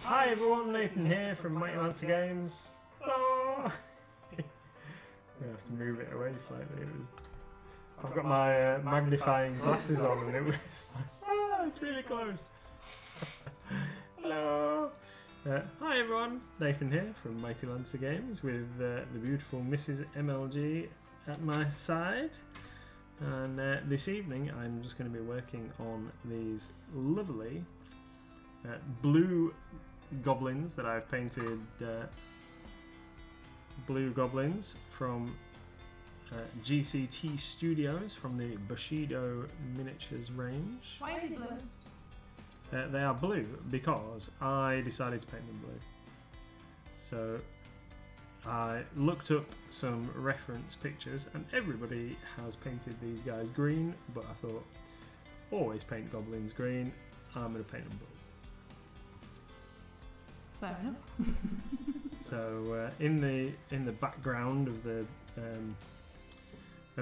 Hi everyone, Nathan here from Mighty Lancer Games. Hello! I'm going to have to move it away slightly. I've got my magnifying glasses on and it was like, it's really close. Hello! Hi everyone, Nathan here from Mighty Lancer Games with the beautiful Mrs. MLG at my side. And this evening I'm just going to be working on these lovely blue goblins that I've painted, blue goblins from GCT Studios from the Bushido miniatures range. Why are they blue? They are blue because I decided to paint them blue. So I looked up some reference pictures and everybody has painted these guys green, but I thought, always paint goblins green, I'm going to paint them blue. Fair enough. So in the background of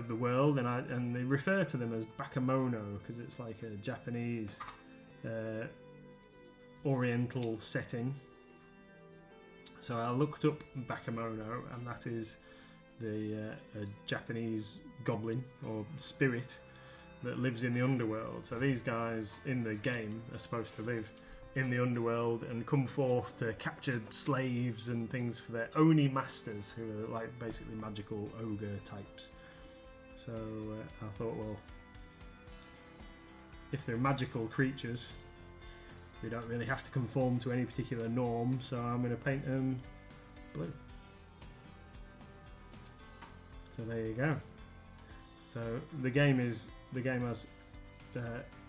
the world, and they refer to them as bakemono because it's like a Japanese oriental setting. So I looked up bakemono, and that is a Japanese goblin or spirit that lives in the underworld. So these guys in the game are supposed to live in the underworld and come forth to capture slaves and things for their oni masters, who are like basically magical ogre types. So I thought, well, if they're magical creatures, they don't really have to conform to any particular norm, so I'm going to paint them blue. So there you go. So the game has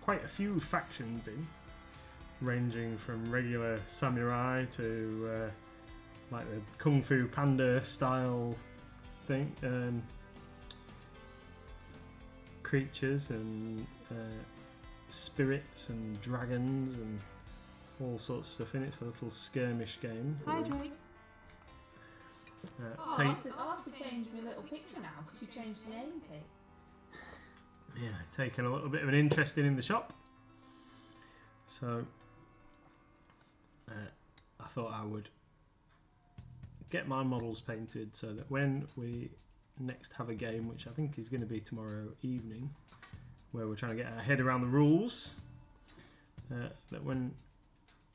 quite a few factions in, ranging from regular samurai to like the Kung Fu Panda style thing, creatures and spirits and dragons and all sorts of stuff in it. It's a little skirmish game. Hi, Drake. I'll have to change my little picture now because you changed the name, Kate. Yeah, taking a little bit of an interest in the shop. So I thought I would get my models painted so that when we next have a game, which I think is going to be tomorrow evening, where we're trying to get our head around the rules, that when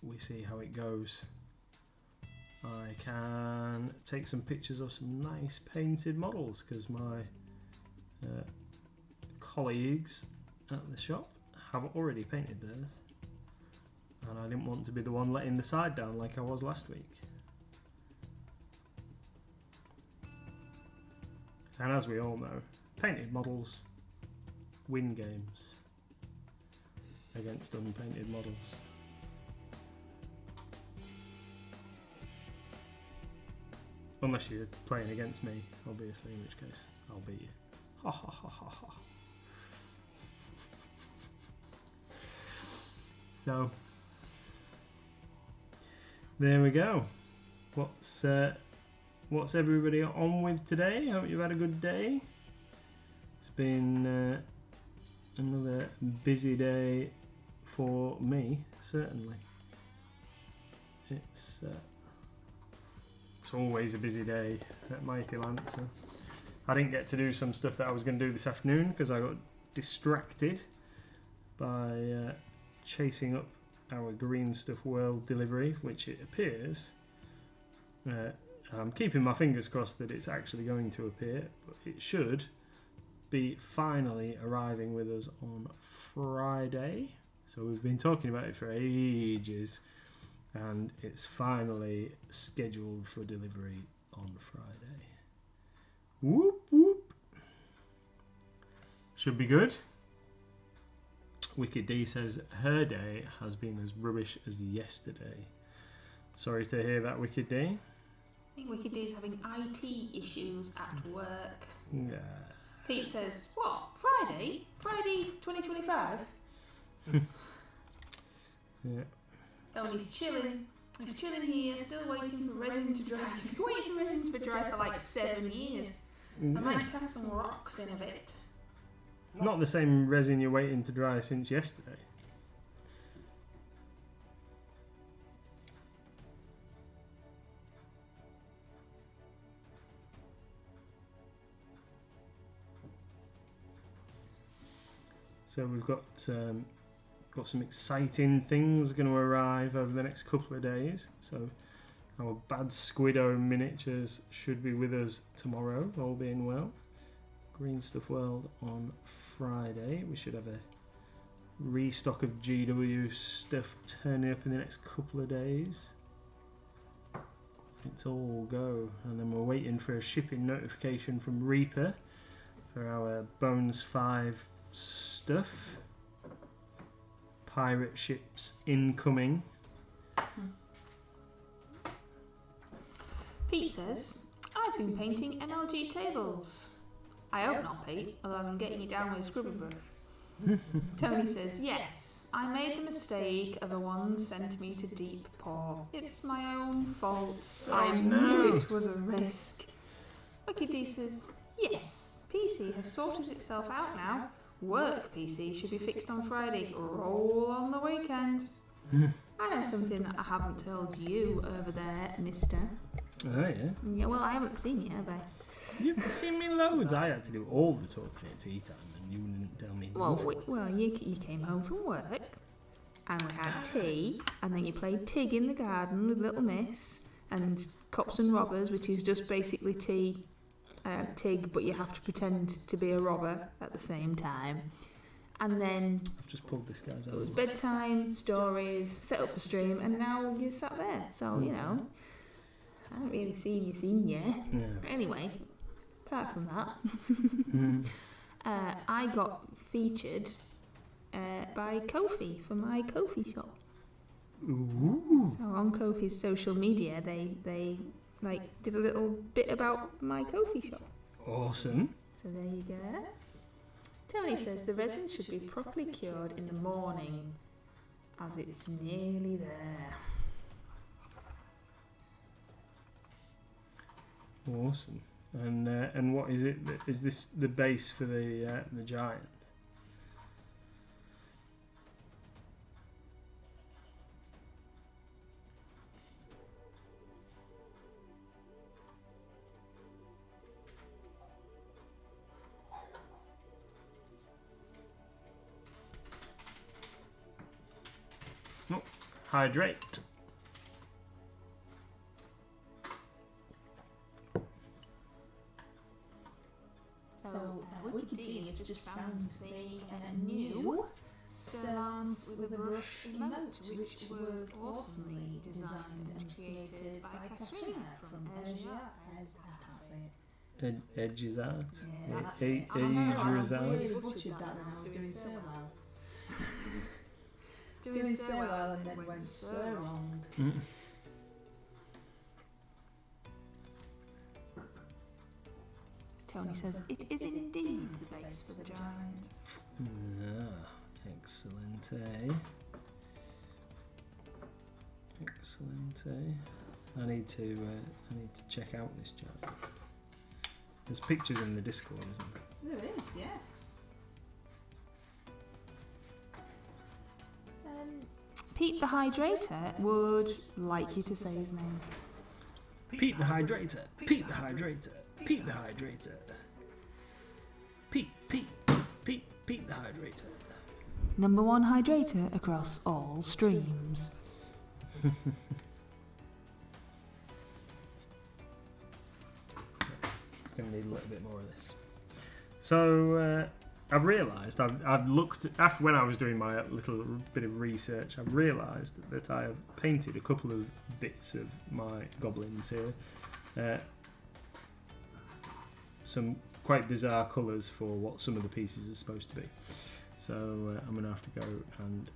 we see how it goes, I can take some pictures of some nice painted models, because my colleagues at the shop have already painted theirs, and I didn't want to be the one letting the side down like I was last week. And as we all know, painted models win games against unpainted models. Unless you're playing against me, obviously, in which case I'll beat you. Ha ha ha ha ha. So there we go. What's everybody on with today? Hope you've had a good day. It's been another busy day for me, certainly. It's always a busy day at Mighty Lancer. I didn't get to do some stuff that I was going to do this afternoon because I got distracted by chasing up our Green Stuff World delivery, which it appears, I'm keeping my fingers crossed that it's actually going to appear, but it should be finally arriving with us on Friday. So we've been talking about it for ages, and it's finally scheduled for delivery on Friday. Whoop whoop. Should be good. Wicked D says her day has been as rubbish as yesterday. Sorry to hear that, Wicked D. I think Wicked D is having IT issues at work. Yeah. Pete says, what? Friday? Friday 2025? Yeah. Oh, and he's chilling. He's chilling here, still waiting for resin to dry. He's been waiting for resin to dry for like 7 years. I might cast some rocks in a bit. Not the same resin you're waiting to dry since yesterday. So we've got some exciting things going to arrive over the next couple of days. So our Bad Squiddo miniatures should be with us tomorrow, all being well. Green Stuff World on Friday. We should have a restock of GW stuff turning up in the next couple of days. It's all go. And then we're waiting for a shipping notification from Reaper for our Bones 5 stuff. Pirate ships incoming. Pete says, I've been painting MLG tables. I hope not, Pete, although I'm getting you down with a scrubbing brush. Tony says, yes, I made the mistake of a 1 centimetre deep pour. It's my own fault. I knew it was a risk. Wicked D says, yes, PC has sorted itself out now. Work PC should be fixed on Friday. Roll on the weekend. I know something that I haven't told you over there, mister. Oh, yeah. Yeah, well, I haven't seen you, have I? You've seen me loads. I had to do all the talking at tea time, and you wouldn't tell me nothing. Well, you came home from work, and we had tea, and then you played Tig in the garden with Little Miss, and Cops and Robbers, which is just basically Tig, but you have to pretend to be a robber at the same time. And then I've just pulled this guy's it was out. bedtime, stories, set up for stream, and now you sat there. So, you know, I haven't really seen you. Yeah. Anyway, apart from that, I got featured by Kofi for my Kofi shop. Ooh. So on Kofi's social media, they like did a little bit about my Kofi shop. Awesome. So there you go. Tony says the resin should be properly cured in the morning, as it's nearly there. Awesome. And what is it? Is this the base for the giant? Oh, hydrate. So Wicked D has just found the new Salons with a Brush emote, which was awesomely designed and created by Katrina from Asia. Edges out. Yeah, that's it. Edges I out. really butchered that when I was doing so well. Doing so well and then went so wrong. Tony says it is indeed the base for the giant. Excellent, eh? Excellent, eh? I need to check out this giant. There's pictures in the Discord, isn't there? There is, yes. Pete the Hydrator would like you to say his name. Pete the Hydrator. Pete the Hydrator. Pete the Hydrator. Pete the Hydrator. Number 1 hydrator across all streams. Gonna need a little bit more of this. So I've realised I've looked after when I was doing my little bit of research. I've realised that I have painted a couple of bits of my goblins here. Some quite bizarre colours for what some of the pieces are supposed to be. So I'm going to have to go and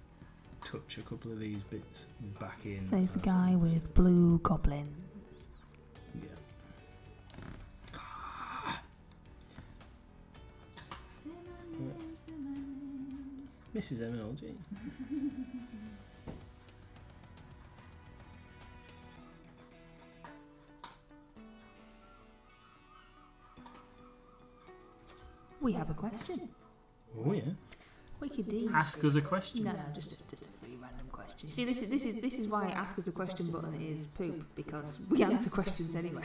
touch a couple of these bits back in. Says the guy with blue goblins. Yeah. Mrs. MLG. We have a question. Oh yeah. Wicked D. Ask us a question. No, just a free random question. See, this is why ask us a question button is poop, because we answer questions anyway.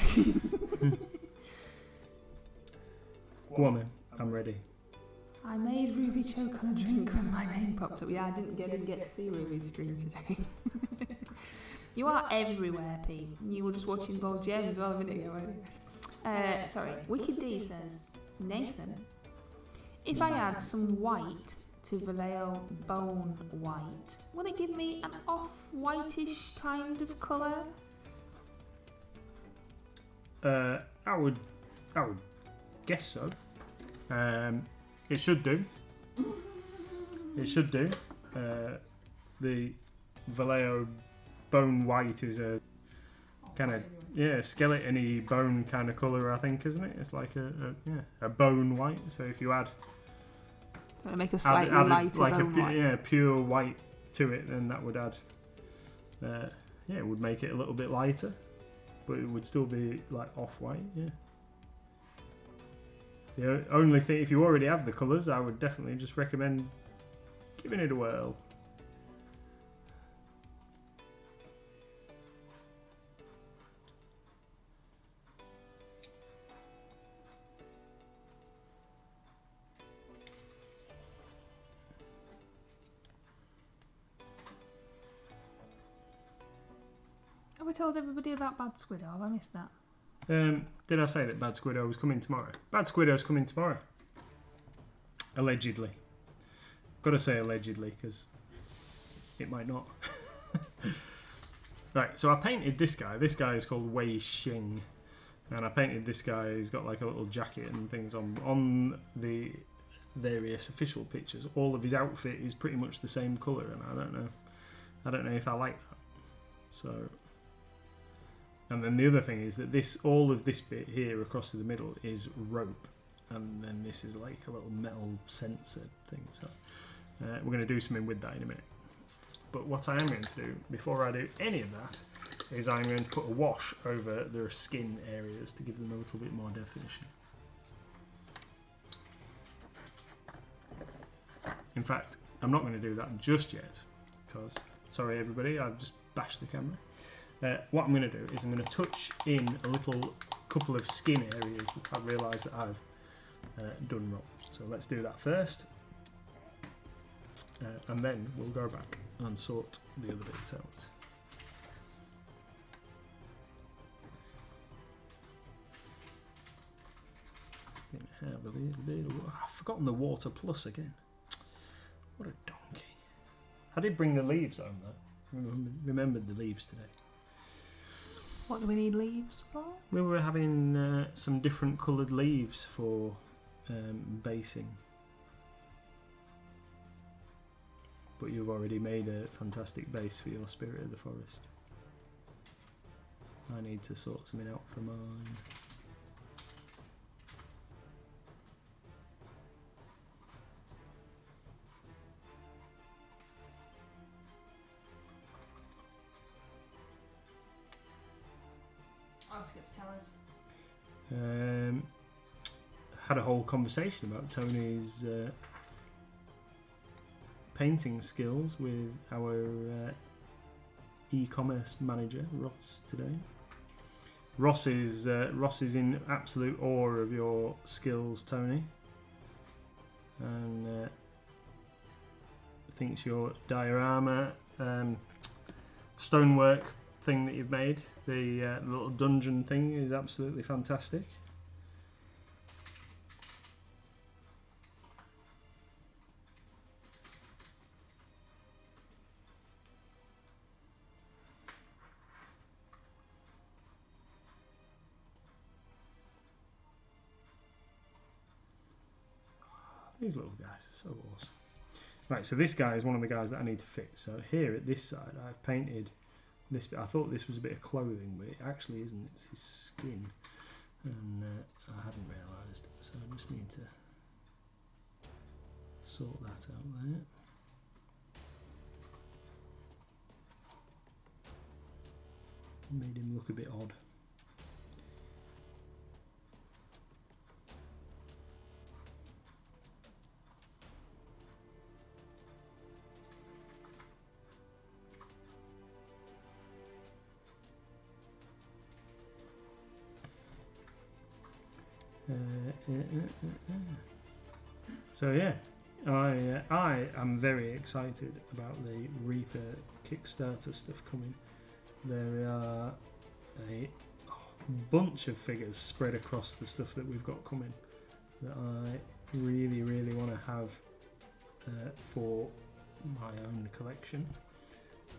Go on then. I'm ready. I made Ruby choke on a drink when my name popped up. Yeah, I didn't get to see Ruby's stream today. You are everywhere, Pete. You were just watching WarGames as well a minute ago, weren't you? Sorry, Wicked D says, Nathan, if I add some white to Vallejo Bone White, will it give me an off-whitish kind of colour? I would guess so. It should do. It should do. The Vallejo Bone White is a kind of skeleton-y bone kind of colour, I think, isn't it? It's like a bone white. So if you add make a slightly lighter like bone white. pure white to it, then that would add. It would make it a little bit lighter, but it would still be like off-white. Yeah. The only thing, if you already have the colours, I would definitely just recommend giving it a whirl. Have we told everybody about Bad Squiddo? Have I missed that? Did I say that Bad Squiddo was coming tomorrow? Bad Squiddo's coming tomorrow. Allegedly. Got to say allegedly, because it might not. Right, so I painted this guy. This guy is called Wei Xing. And I painted this guy. He's got like a little jacket and things on the various official pictures. All of his outfit is pretty much the same colour, and I don't know if I like that. So, and then the other thing is that all of this bit here across to the middle is rope, and then this is like a little metal sensor thing. So we're going to do something with that in a minute. But what I am going to do before I do any of that is I'm going to put a wash over their skin areas to give them a little bit more definition. In fact, I'm not going to do that just yet because, sorry everybody, I've just bashed the camera. What I'm going to do is I'm going to touch in a couple of skin areas that I've realised that I've done wrong. So let's do that first, and then we'll go back and sort the other bits out. Have a little bit of, I've forgotten the water plus again. What a donkey. I did bring the leaves home though. Remembered the leaves today. What do we need leaves for? We were having some different coloured leaves for basing. But you've already made a fantastic base for your Spirit of the Forest. I need to sort something out for mine. Ask us, tell us. Had a whole conversation about Tony's painting skills with our e-commerce manager Ross today. Ross is in absolute awe of your skills, Tony, and thinks your diorama stonework thing that you've made, the little dungeon thing, is absolutely fantastic. These little guys are so awesome. Right, so this guy is one of the guys that I need to fix. So here at this side, I've painted this bit. I thought this was a bit of clothing, but it actually isn't. It's his skin, and I hadn't realised. So I just need to sort that out there. Made him look a bit odd. So yeah, I am very excited about the Reaper Kickstarter stuff coming. There are a bunch of figures spread across the stuff that we've got coming that I really, really want to have for my own collection.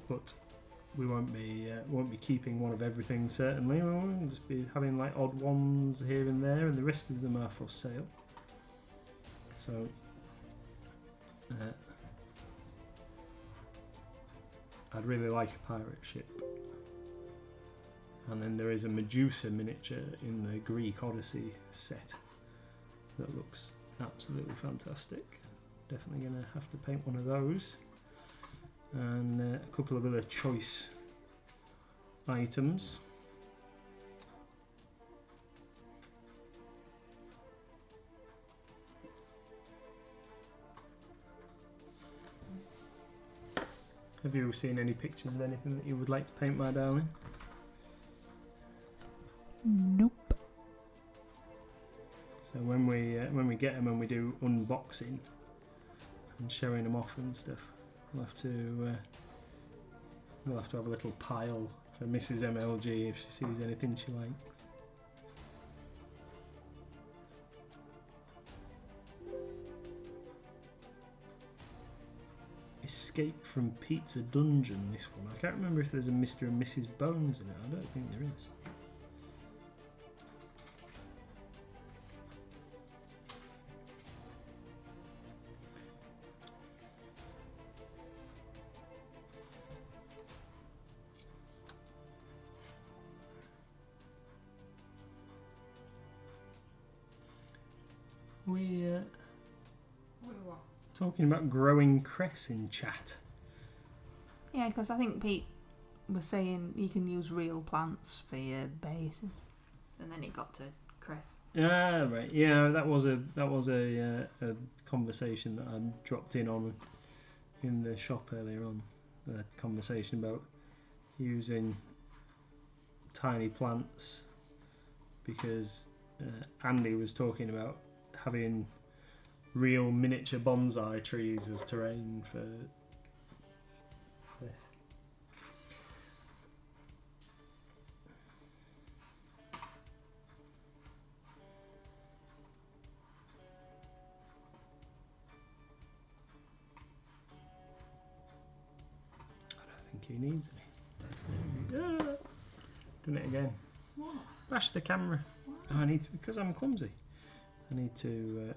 But we won't be keeping one of everything, certainly. We'll just be having like odd ones here and there, and the rest of them are for sale. So I'd really like a pirate ship. And then there is a Medusa miniature in the Greek Odyssey set that looks absolutely fantastic. Definitely going to have to paint one of those. And a couple of other choice items. Have you seen any pictures of anything that you would like to paint, my darling? Nope. So when we get them and we do unboxing and showing them off and stuff, we'll have to have a little pile for Mrs. MLG if she sees anything she likes. Escape from Pizza Dungeon, this one. I can't remember if there's a Mr. and Mrs. Bones in it. I don't think there is. Talking about growing cress in chat. Yeah, because I think Pete was saying you can use real plants for your bases, and then it got to cress. Ah, right. Yeah, that was a conversation that I dropped in on in the shop earlier on. A conversation about using tiny plants because Andy was talking about having real miniature bonsai trees as terrain for this. I don't think he needs any. Doing it again. What? Bash the camera. Oh, I need to, because I'm clumsy. I need to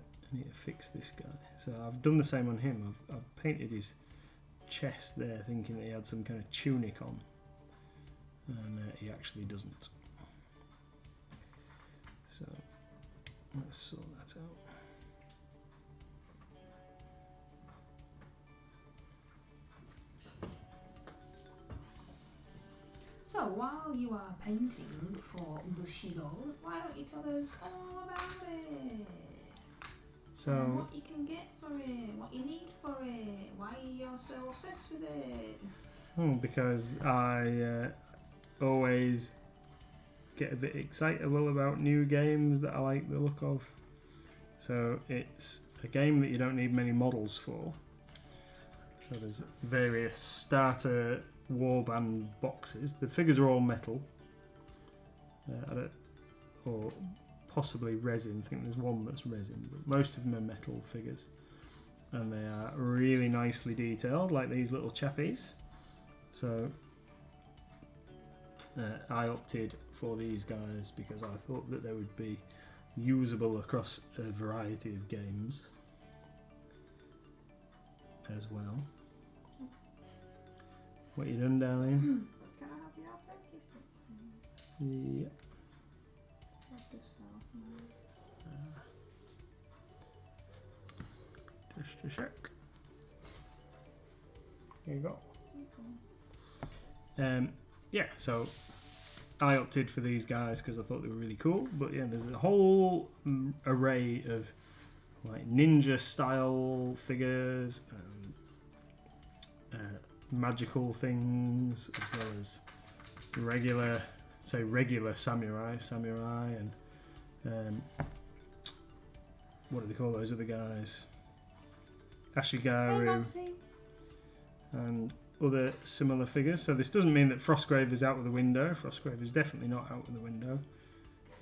fix this guy. So I've done the same on him. I've painted his chest there thinking that he had some kind of tunic on, and he actually doesn't. So let's sort that out. So while you are painting for Bushido, why don't you tell us all about it? So what you can get for it, what you need for it, why you're so obsessed with it. Because I always get a bit excitable about new games that I like the look of. So it's a game that you don't need many models for. So there's various starter warband boxes. The figures are all metal. Or possibly resin. I think there's one that's resin, but most of them are metal figures. And they are really nicely detailed, like these little chappies. So I opted for these guys because I thought that they would be usable across a variety of games as well. What you done, darling? Can I have your focus? Yeah. Just a sec. There you go. Yeah, so I opted for these guys because I thought they were really cool. But yeah, there's a whole array of like ninja style figures and magical things, as well as regular samurai, and what do they call those other guys? Ashigaru, and other similar figures. So this doesn't mean that Frostgrave is out of the window. Frostgrave is definitely not out of the window.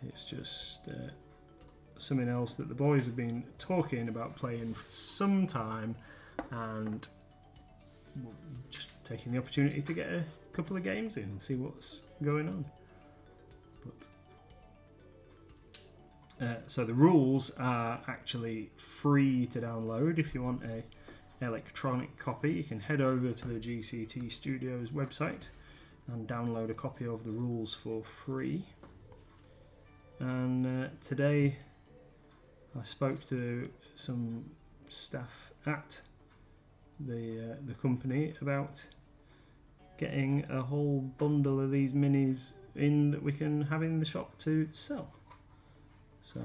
It's just something else that the boys have been talking about playing for some time, and just taking the opportunity to get a couple of games in and see what's going on. But so the rules are actually free to download. If you want a electronic copy, you can head over to the GCT Studios website and download a copy of the rules for free. And today I spoke to some staff at the company about getting a whole bundle of these minis in that we can have in the shop to sell. So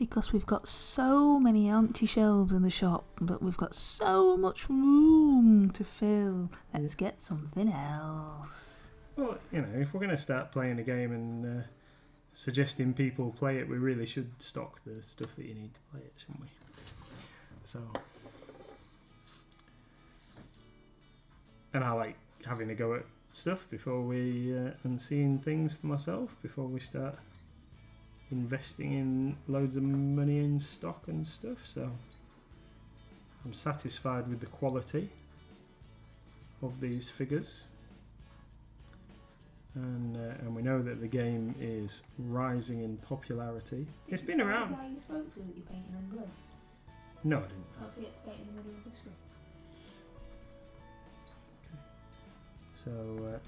because we've got so many empty shelves in the shop that we've got so much room to fill. Let's get something else. Well, if we're going to start playing a game and suggesting people play it, we really should stock the stuff that you need to play it, shouldn't we? So, and I like having a go at stuff before we and seeing things for myself before we start investing in loads of money in stock and stuff. So I'm satisfied with the quality of these figures, and we know that the game is rising in popularity. It's been around. The guy you spoke to that you're painting in blue? No, I didn't. Don't forget to paint in the middle of the screen. So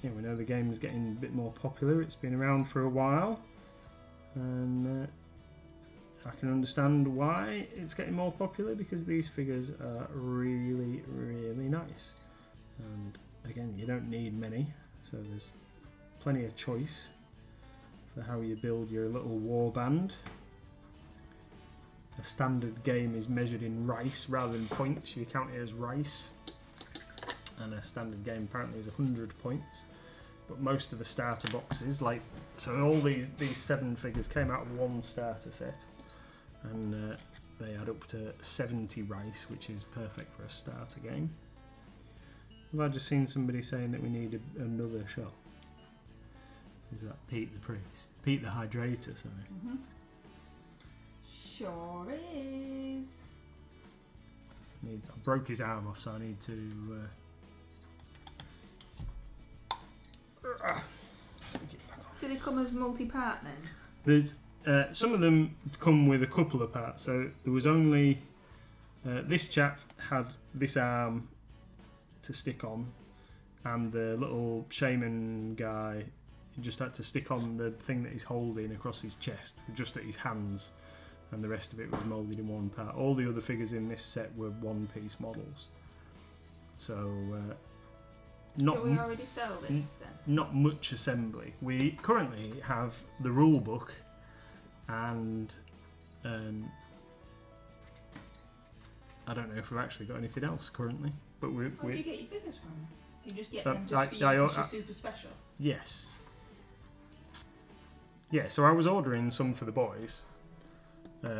we know the game is getting a bit more popular. It's been around for a while, and I can understand why it's getting more popular, because these figures are really, really nice. And again, you don't need many, so there's plenty of choice for how you build your little war band. A standard game is measured in rice rather than points. You count it as rice. And a standard game apparently is 100 points. But most of the starter boxes, so all these 7 figures came out of one starter set, and they add up to 70 rice, which is perfect for a starter game. Have I just seen somebody saying that we need another shop? Is that Pete the Priest? Pete the Hydrator, sorry. Mm-hmm. Sure is. I broke his arm off, so I need to stick it back on. Did it come as multi-part then? There's some of them come with a couple of parts. So there was only this chap had this arm to stick on, and the little shaman guy just had to stick on the thing that he's holding across his chest, just at his hands, and the rest of it was moulded in one part. All the other figures in this set were one-piece models. So Do we already sell this then? Not much assembly. We currently have the rule book and I don't know if we've actually got anything else currently. But Where do you get your figures from? You just get them I- just for you I- because you're super special? Yes. Yeah, so I was ordering some for the boys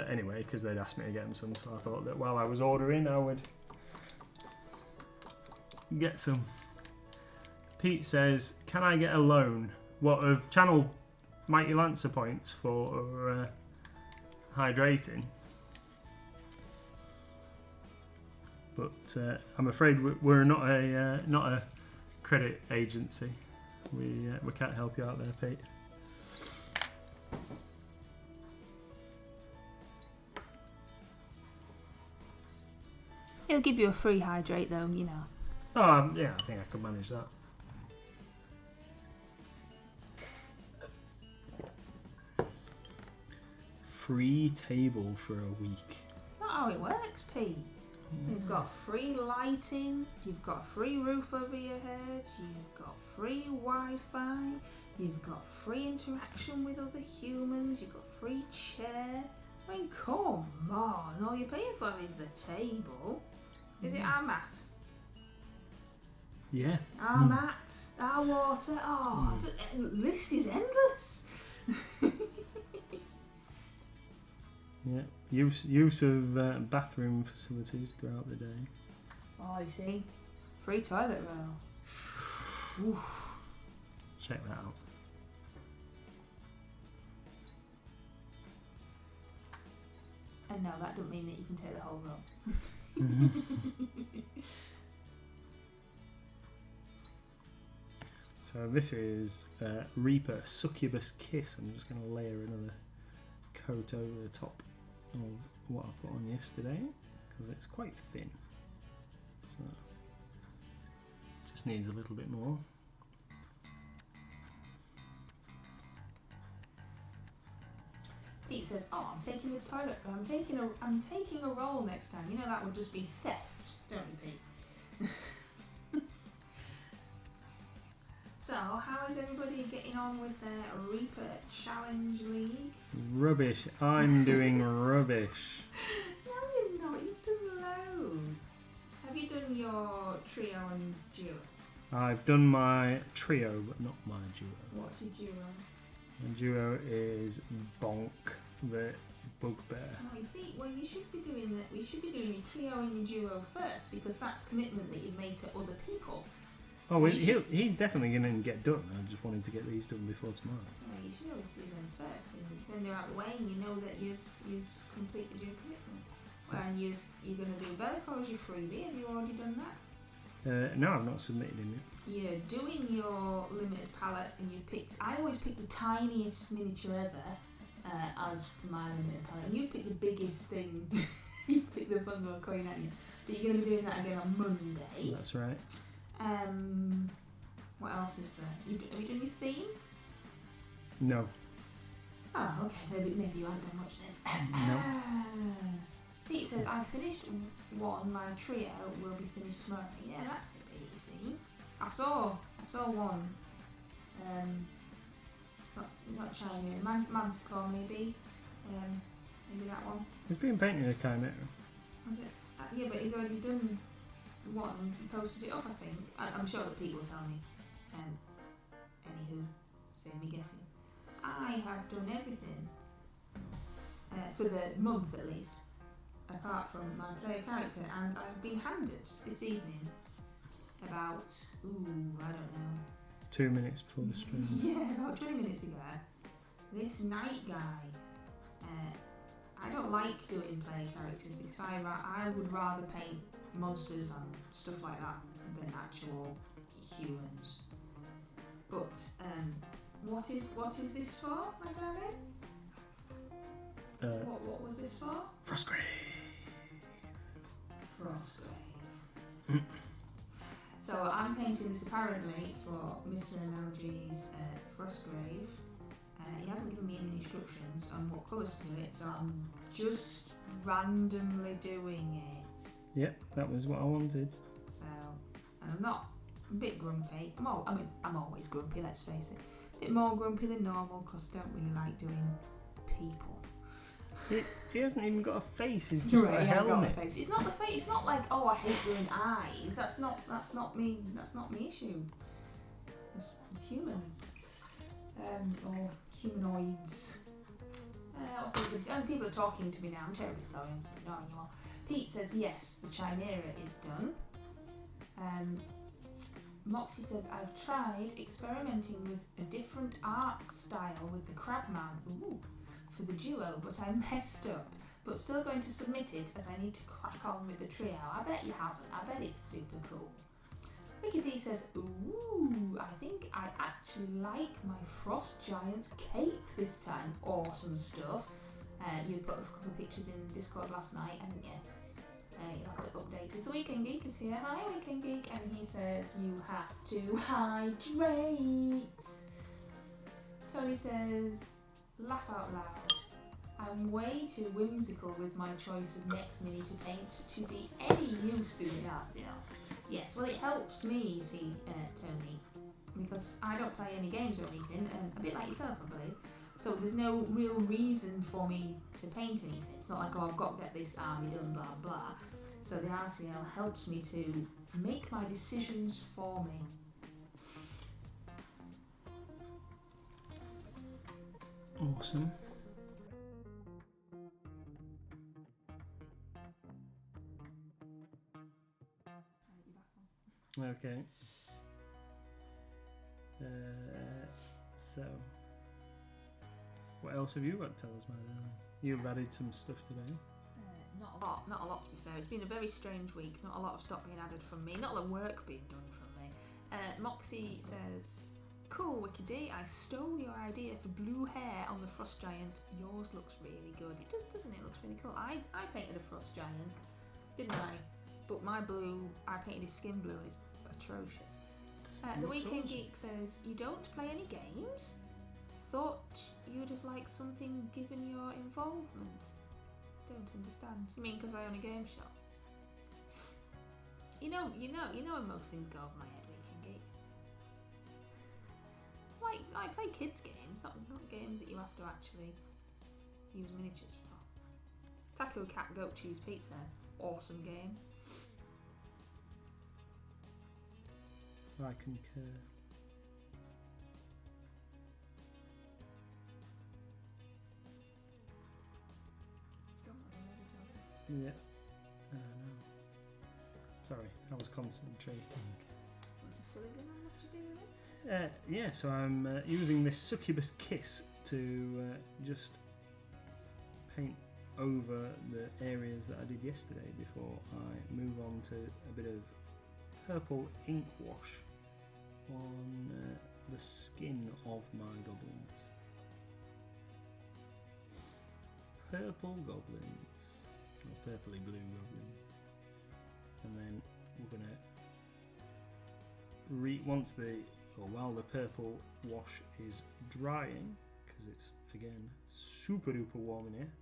anyway, because they'd asked me to get them some, so I thought that while I was ordering I would get some. Pete says, can I get a loan? What, of channel Mighty Lancer points for hydrating? But I'm afraid we're not a credit agency. We can't help you out there, Pete. He'll give you a free hydrate though, you know. Oh, yeah, I think I could manage that. Free table for a week. Not how it works, Pete. You've got free lighting, you've got free roof over your head, you've got free Wi-Fi, you've got free interaction with other humans, you've got free chair. I mean, come on, all you're paying for is the table. Is it our mat? Yeah. Our mats, our water, the list is endless. Yeah. Use of bathroom facilities throughout the day. Oh, you see? Free toilet roll. Oof. Check that out. And no, that doesn't mean that you can take the whole roll. So this is Reaper Succubus Kiss. I'm just going to layer another coat over the top of what I put on yesterday because it's quite thin. So just needs a little bit more. Pete says, "Oh, I'm taking the toilet. I'm taking a roll next time. You know that would just be theft, don't you, Pete?" So, how is everybody getting on with their Reaper Challenge League? Rubbish. I'm doing rubbish. No, you're not. You've done loads. Have you done your trio and duo? I've done my trio, but not my duo. What's your duo? My duo is Bonk, the bugbear. Oh, you see, well, you should be doing that. We should be doing your trio and your duo first because that's commitment that you've made to other people. Oh, well, he's definitely going to get done. I just wanted to get these done before tomorrow. So you should always do them first, and then they're out of the way, and you know that you've completed your commitment. And you're going to do Bellic, or is your freebie? Have you already done that? No, I've not submitted him yet. You're doing your limited palette, and you've picked. I always pick the tiniest miniature ever as for my limited palette. And you've picked the biggest thing. You picked the fungo coin, haven't you? But you're going to be doing that again on Monday. That's right. What else is there? Have you done your theme? No. Oh, okay. Maybe you haven't done much then. No. Pete says, I finished one. My trio will be finished tomorrow. Yeah, that's it, Pete, you see. I saw one. Not China. Manticore, maybe. Maybe that one. He's been painting a chimera. Was it? Yeah, but he's already done one and posted it up, I think. I'm sure that Pete will tell me. Anywho, save me guessing. I have done everything. For the month at least. Apart from my player character, and I've been handed this evening about, I don't know. 2 minutes before the stream. Yeah, about 20 minutes ago. This night guy. I don't like doing player characters because I would rather paint monsters and stuff like that than actual humans. But what is this for, my darling? What was this for? Frostgrave. So I'm painting this apparently for Mr. NLG's Frostgrave. He hasn't given me any instructions on what colours to do it, so I'm just randomly doing it. Yep, that was what I wanted. So, and I'm not a bit grumpy. I'm always grumpy, let's face it. A bit more grumpy than normal because I don't really like doing people. He hasn't even got a face. He's just got a helmet. Got a face. It's not the face. It's not like, oh, I hate doing eyes. That's not me. That's not my issue. It's humans, or humanoids. And people are talking to me now. I'm terribly sorry. I'm just ignoring you all. Pete says yes, the Chimera is done. Moxie says I've tried experimenting with a different art style with the Crabman. Ooh. For the duo, but I messed up. But still going to submit it as I need to crack on with the trio. I bet you haven't. I bet it's super cool. Mickey D says, ooh, I think I actually like my Frost Giant's cape this time. Awesome stuff. You put a couple of pictures in Discord last night, and yeah, you'll have to update us. The Weekend Geek is here. Hi, Weekend Geek. And he says, you have to hydrate. Tony says, laugh out loud. I'm way too whimsical with my choice of next mini to paint to be any use to the RCL. Yes, well it helps me, you see, Tony, because I don't play any games or anything, a bit like yourself, I believe. So there's no real reason for me to paint anything. It's not like, oh, I've got to get this army done, blah, blah. So the RCL helps me to make my decisions for me. Awesome. Okay. So, what else have you got to tell us, my darling? You've added some stuff today. Not a lot to be fair. It's been a very strange week. Not a lot of stock being added from me. Not a lot of work being done from me. Moxie says, "Cool, Wicked D. I stole your idea for blue hair on the frost giant. Yours looks really good. It does, doesn't it? It looks really cool. I painted a frost giant, didn't I? But my blue, I painted his skin blue, and it's atrocious." The Weekend Geek says, "You don't play any games? Thought you'd have liked something given your involvement. Don't understand. You mean because I own a game shop?" You know when most things go over my head, Weekend Geek. I play kids games, not games that you have to actually use miniatures for. Taco Cat Goat Cheese Pizza, awesome game. I concur. Yeah. No. Sorry, I was concentrating. Want to fill us in on what you do with it? Yeah, so I'm using this Succubus Kiss to just paint over the areas that I did yesterday before I move on to a bit of purple ink wash on the skin of my goblins. Purple goblins. Or purpley blue goblins. And then we're gonna while the purple wash is drying, because it's again super duper warm in here,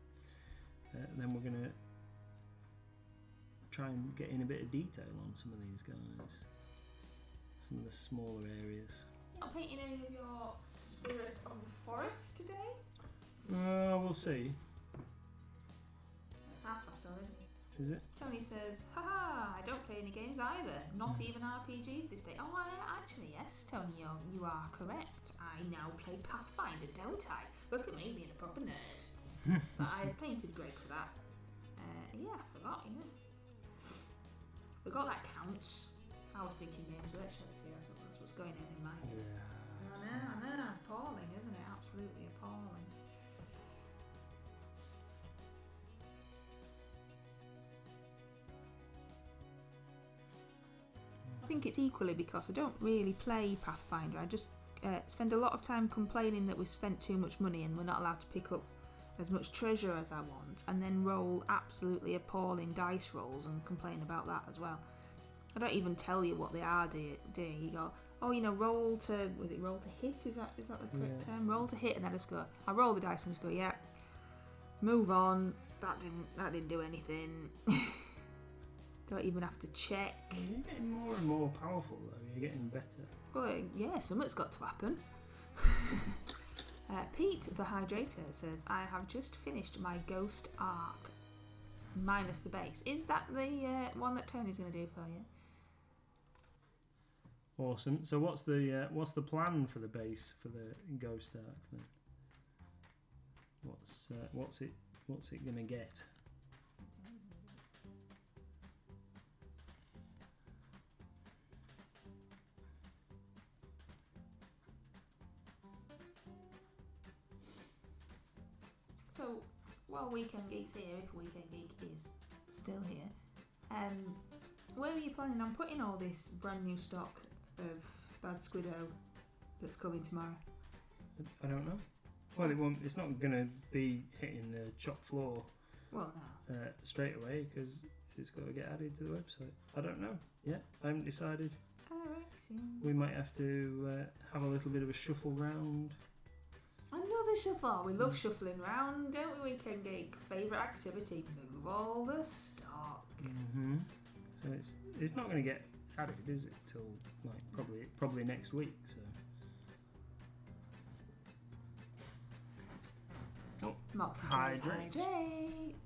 then we're gonna try and get in a bit of detail on some of these guys, some of the smaller areas. Not painting any of your Spirit of the Forest today? We'll see. It's half past already. Is it? Tony says, "Haha, I don't play any games either. Not even RPGs this day." Oh, actually, yes, Tony, you are correct. I now play Pathfinder, don't I? Look at me being a proper nerd. But I painted Greg for that. Yeah, I forgot, Forgot that counts. I was thinking games with it, shall I say? That's what's going on in my head. Yeah. I know. Appalling, isn't it? Absolutely appalling. I think it's equally because I don't really play Pathfinder. I just spend a lot of time complaining that we've spent too much money and we're not allowed to pick up as much treasure as I want, and then roll absolutely appalling dice rolls and complain about that as well. I don't even tell you what they are, do you? You go, roll to hit? Is that the correct term? Roll to hit, and I just go, I roll the dice and just go, yeah, move on. That didn't do anything. Don't even have to check. You're getting more and more powerful though, you're getting better. Well, yeah, something's got to happen. Pete the Hydrator says, "I have just finished my Ghost arc, minus the base." Is that the one that Tony's going to do for you? Awesome. So what's the plan for the base for the Ghost arc then? What's it going to get? So, while Weekend Geek's here, if Weekend Geek is still here, where are you planning on putting all this brand new stock of Bad Squiddo that's coming tomorrow? I don't know. Well, it's not going to be hitting the shop floor. Well, no. Straight away, because it's got to get added to the website. I don't know. Yeah, I haven't decided. Oh, I see. We might have to have a little bit of a shuffle round. Another shuffle. We love shuffling round, don't we, Weekend Geek? Favourite activity, move all the stock. Mm-hmm. So it's not going to get added, is it? Till probably next week. So. Oh, Moxie says hydrate. Hydrate.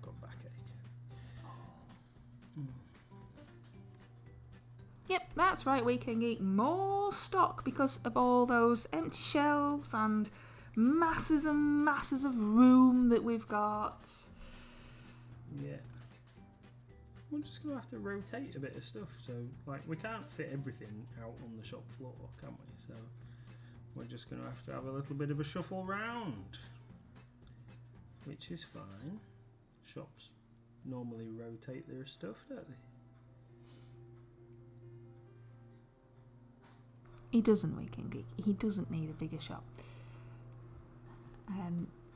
Got backache. Yep, that's right, Weekend Geek. More stock because of all those empty shelves and masses and masses of room that we've got. Yeah. We're just going to have to rotate a bit of stuff. So, like, we can't fit everything out on the shop floor, can we? So, we're just going to have a little bit of a shuffle round. Which is fine. Shops normally rotate their stuff, don't they? He doesn't, Weekend Geek. He doesn't need a bigger shop.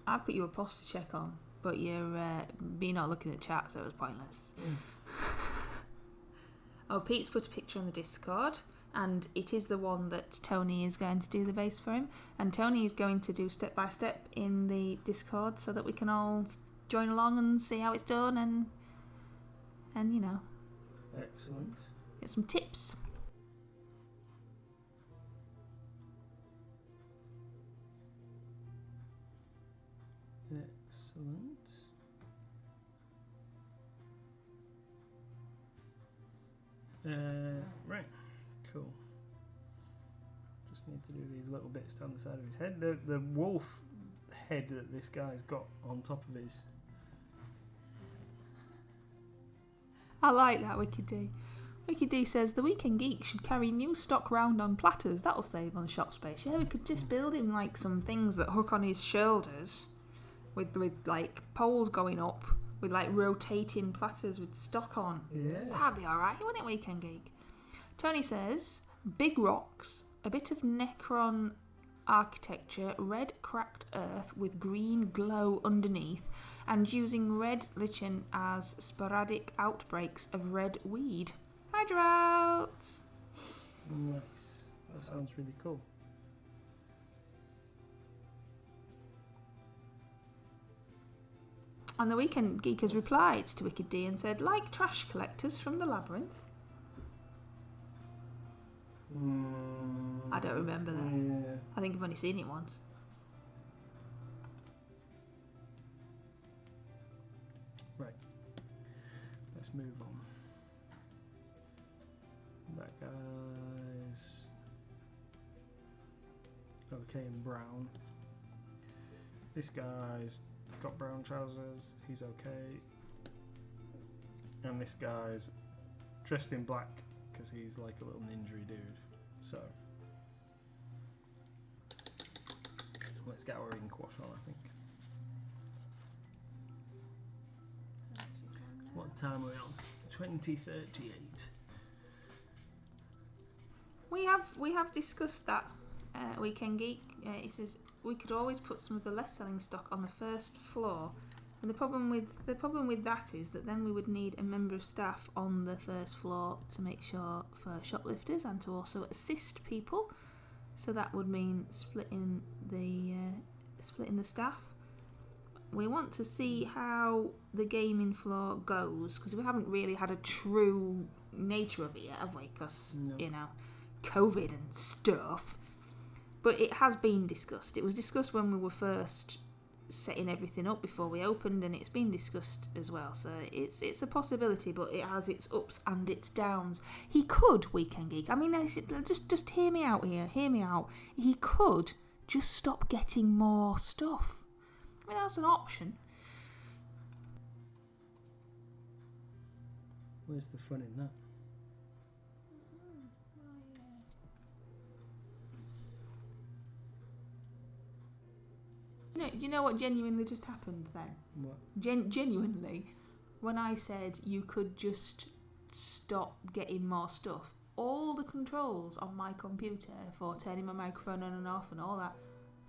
I put you a posture check on, but you're not looking at chat, so it was pointless. Oh, Pete's put a picture on the Discord, and it is the one that Tony is going to do the base for him. And Tony is going to do step by step in the Discord so that we can all join along and see how it's done and you know. Excellent. Get some tips. Excellent. Right, cool. Just need to do these little bits down the side of his head. The wolf head that this guy's got on top of his. I like that, Wicked D. Wicked D says the Weekend Geek should carry new stock round on platters. That'll save on shop space. Yeah, we could just build him like some things that hook on his shoulders with like poles going up with like rotating platters with stock on. Yeah. That'd be alright, wouldn't it, Weekend Geek? Tony says big rocks, a bit of Necron architecture, red cracked earth with green glow underneath, and using red lichen as sporadic outbreaks of red weed. Hi, Droughts! Nice. That sounds really cool. And the Weekend Geek has replied to Wicked D and said, like trash collectors from the Labyrinth. I don't remember that. Yeah. I think I've only seen it once. Right. Let's move on. That guy's okay in brown. This guy's got brown trousers. He's okay. And this guy's dressed in black because he's like a little ninja dude. So let's get our ink wash on, I think. What time are we on? 20:38. We have discussed that, Weekend Geek. It says we could always put some of the less selling stock on the first floor. And the problem with that is that then we would need a member of staff on the first floor to make sure for shoplifters and to also assist people. So that would mean splitting the staff. We want to see how the gaming floor goes because we haven't really had a true nature of it yet, have we? Because you know, COVID and stuff. But it has been discussed. It was discussed when we were first setting everything up before we opened, and it's been discussed as well. So it's a possibility, but it has its ups and its downs. He could, Weekend Geek. I mean, just hear me out here. Hear me out. He could just stop getting more stuff. I mean, that's an option. Where's the fun in that? Do you know what genuinely just happened then? What? Genuinely, when I said you could just stop getting more stuff, all the controls on my computer for turning my microphone on and off and all that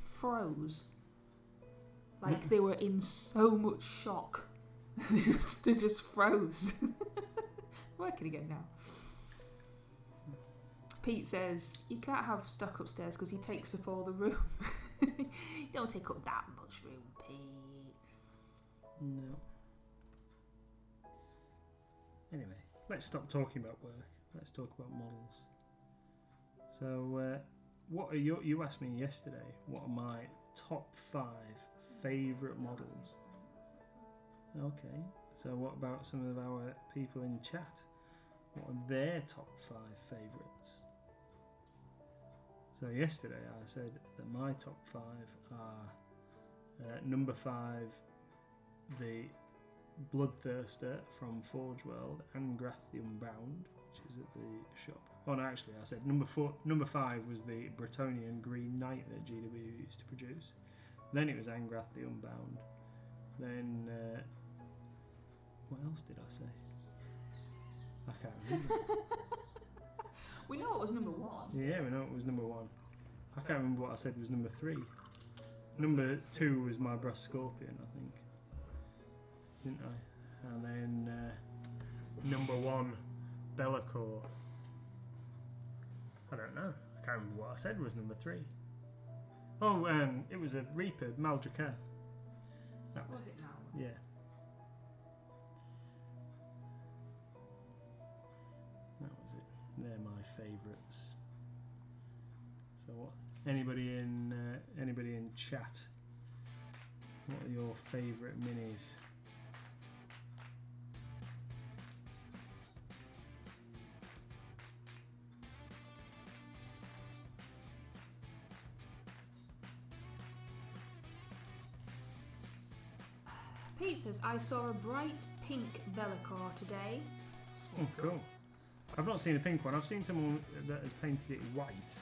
froze. Like they were in so much shock. They just froze. Working again now. Pete says, you can't have stock upstairs because he takes up all the room. You don't take up that much room, Pete. No. Anyway, let's stop talking about work. Let's talk about models. So, what are you asked me yesterday, what are my top 5 favourite models? Okay, so what about some of our people in chat? What are their top 5 favourites? So yesterday I said that my top 5 are number 5, the Bloodthirster from Forge World, Angrath the Unbound, which is at the shop. Oh no, actually I said number 5 was the Bretonian Green Knight that GW used to produce. Then it was Angrath the Unbound. Then what else did I say? I can't remember. We know it was number 1. Yeah, we know it was number 1. I can't remember what I said was number 3. Number 2 was my Brass Scorpion, I think. Didn't I? And then number 1, Bellacore. I don't know. I can't remember what I said was number 3. Oh, it was a Reaper, Maldraka. That was it. Now? Yeah. That was it. They're my favourites. So what? Anybody in chat? What are your favourite minis? Pete says, I saw a bright pink Bellacore today. Oh, cool. I've not seen a pink one. I've seen someone that has painted it white,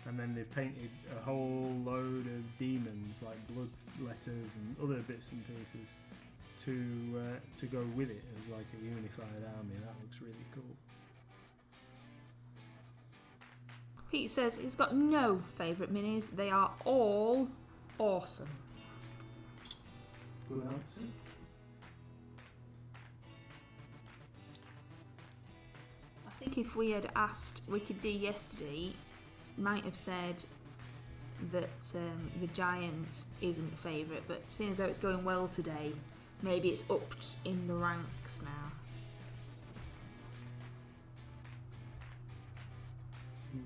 and then they've painted a whole load of demons, like blood letters and other bits and pieces, to go with it as like a unified army. That looks really cool. Pete says he's got no favourite minis. They are all awesome. Good answer. I think if we had asked Wicked D yesterday, might have said that the Giant isn't favourite, but seeing as though it's going well today, maybe it's upped in the ranks now. Yeah.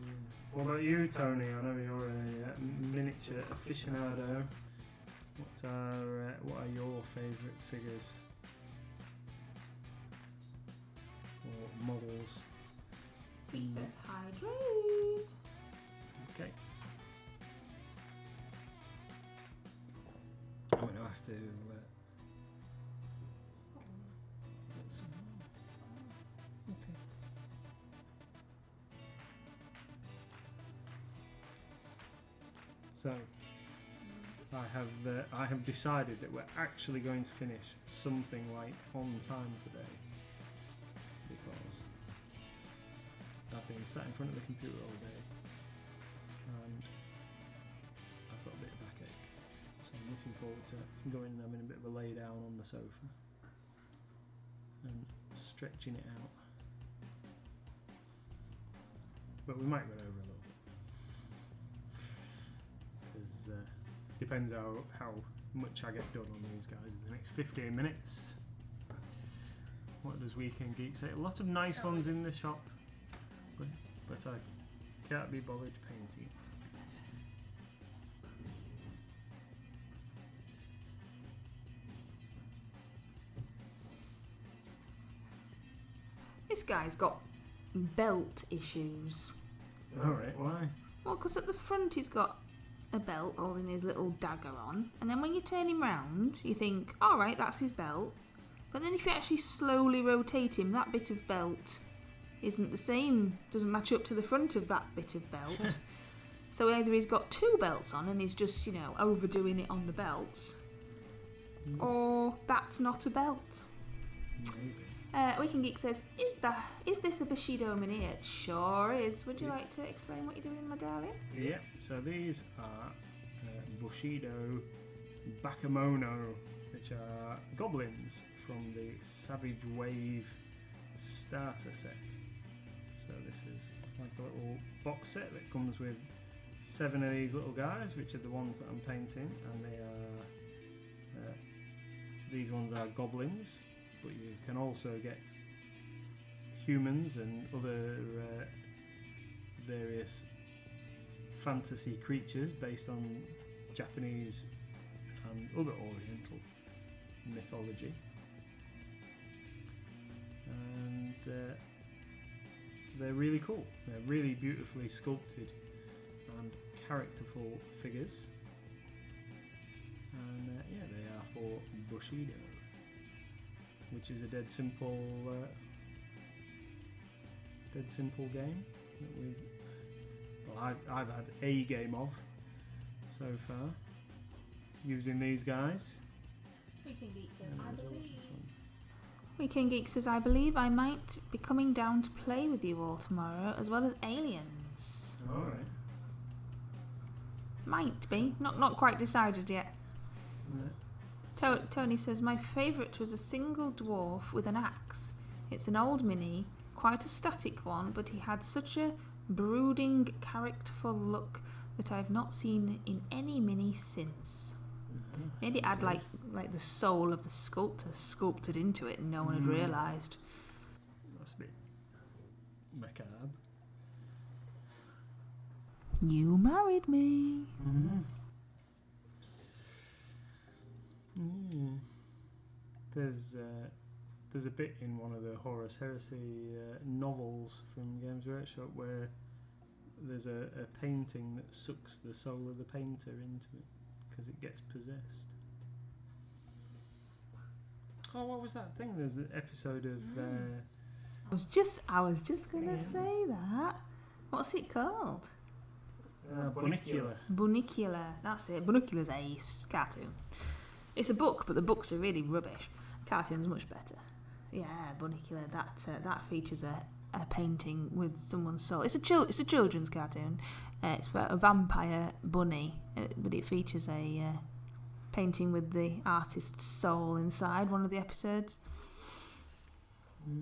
What about you, Tony? I know you're a miniature aficionado. What are your favourite figures or models? Pete says hydrate. Okay. I'm going to have to get some more. Okay. So I have decided that we're actually going to finish something like on time today, because I've been sat in front of the computer all day and I've got a bit of backache, so I'm looking forward to going and having a bit of a lay down on the sofa and stretching it out. But we might run over a little bit, because depends how much I get done on these guys in the next 15 minutes. What does Weekend Geek say? A lot of nice ones in the shop, but I can't be bothered painting it. This guy's got belt issues. Alright, why? Well, because at the front he's got a belt holding his little dagger on, and then when you turn him round, you think, alright, that's his belt. But then if you actually slowly rotate him, that bit of belt isn't the same, doesn't match up to the front of that bit of belt. So either he's got 2 belts on and he's just, overdoing it on the belts, or that's not a belt. Maybe. Weekend Geek says, is this a Bushido mini? It sure is. Would you like to explain what you're doing, my darling? Yeah, so these are Bushido Bakemono, which are goblins from the Savage Wave starter set. So this is like a little box set that comes with 7 of these little guys, which are the ones that I'm painting, and they are these ones are goblins, but you can also get humans and other various fantasy creatures based on Japanese and other Oriental mythology. And they're really cool. They're really beautifully sculpted and characterful figures. And yeah, they are for Bushido. which is a dead simple game that I've had a game of so far using these guys. Weekend Geek says, And I it was a lot of believe. fun. Weekend Geek says, I believe I might be coming down to play with you all tomorrow, as well as Aliens. Alright. Might be. Not quite decided yet. Yeah. Tony says, my favourite was a single dwarf with an axe. It's an old mini, quite a static one, but he had such a brooding, characterful look that I've not seen in any mini since. Maybe add like the soul of the sculptor sculpted into it and no one had realised. That's a bit macabre. You married me. There's a bit in one of the Horus Heresy novels from Games Workshop where there's a painting that sucks the soul of the painter into it because it gets possessed. Oh, what was that thing? There's an episode of I was just gonna say that. What's it called? Bunicula. Bunicula. That's it. Bunicula's ace cartoon. It's a book, but the books are really rubbish. Cartoon's much better. Yeah, Bunicula. That features a painting with someone's soul. It's a children's cartoon. It's about a vampire bunny, but it features a painting with the artist's soul inside one of the episodes. I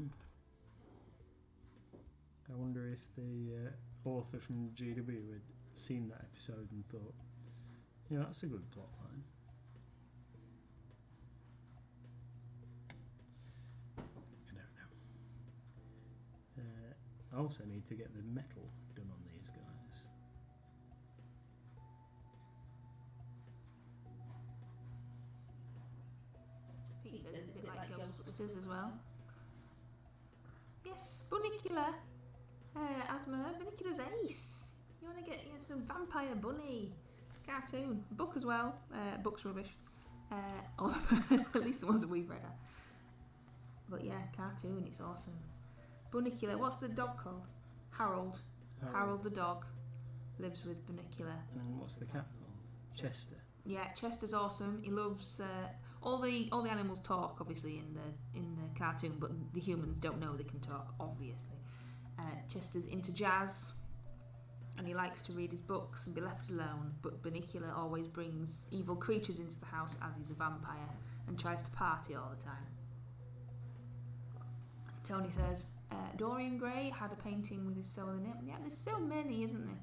wonder if the author from GW had seen that episode and thought, yeah, that's a good plot line. I don't know. I also need to get the metal done on these guys. Pete says it's a bit like Ghostbusters as well. Yes, Bunicula. Asma, Bunicula's ace. You want to get some vampire bunny. It's a cartoon. Book as well. Book's rubbish. At least the ones that we've read are. But yeah, cartoon, it's awesome. Bunicula, what's the dog called? Harold. Harold the dog lives with Bunicula. And what's the cat called? Chester. Yeah, Chester's awesome. He loves all the animals talk, obviously in the cartoon, but the humans don't know they can talk, obviously. Chester's into jazz, and he likes to read his books and be left alone. But Bunicula always brings evil creatures into the house as he's a vampire and tries to party all the time. Tony says Dorian Gray had a painting with his soul in it. Yeah, there's so many, isn't there?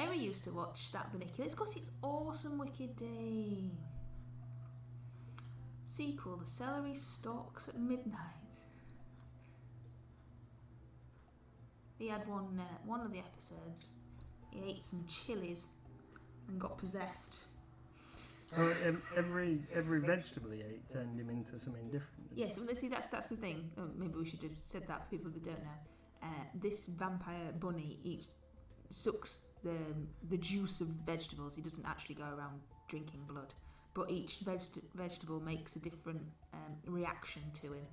Eri used to watch that Bunicula. It's because it's awesome, Wicked Day. Sequel, The Celery Stalks at Midnight. He had one of the episodes. He ate some chilies and got possessed. Oh, every vegetable he ate turned him into something different. Yes, well, see, that's the thing. Maybe we should have said that for people that don't know. This vampire bunny sucks the juice of vegetables. He doesn't actually go around drinking blood, but each vegetable makes a different reaction to him.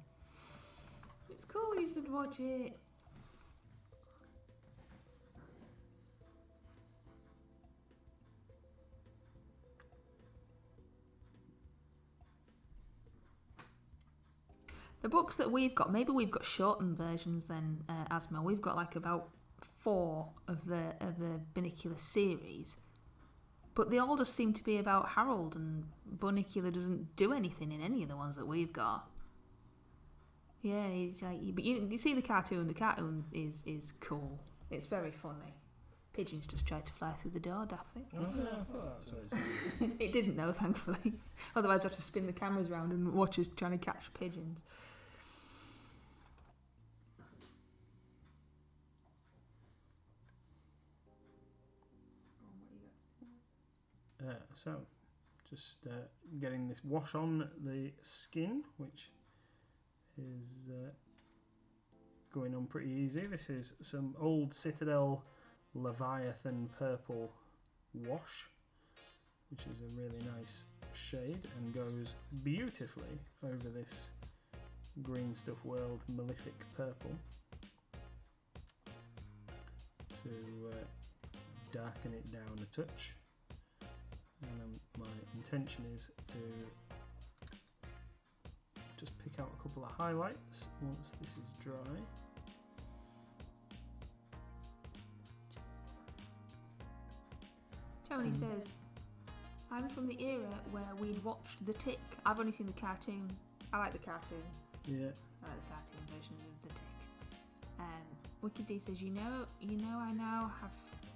It's cool. You should watch it. The books that we've got, maybe we've got shortened versions then, Asma. We've got like about 4 of the Bunicula series, but they all just seem to be about Harold, and Bunicula doesn't do anything in any of the ones that we've got. Yeah, he's like, but you see the cartoon. The cartoon is cool. It's very funny. Pigeons just tried to fly through the door, daftly. Oh, no, I thought that's what it It didn't know, thankfully. Otherwise, I'd have to spin the cameras around and watch us trying to catch pigeons. So, just getting this wash on the skin, which is going on pretty easy. This is some old Citadel Leviathan purple wash, which is a really nice shade and goes beautifully over this Green Stuff World Malefic Purple to darken it down a touch. And my intention is to just pick out a couple of highlights once this is dry. Tony says, I'm from the era where we'd watched The Tick. I've only seen the cartoon. I like the cartoon. Yeah. I like the cartoon version of The Tick. Wicked D says, you know, I now have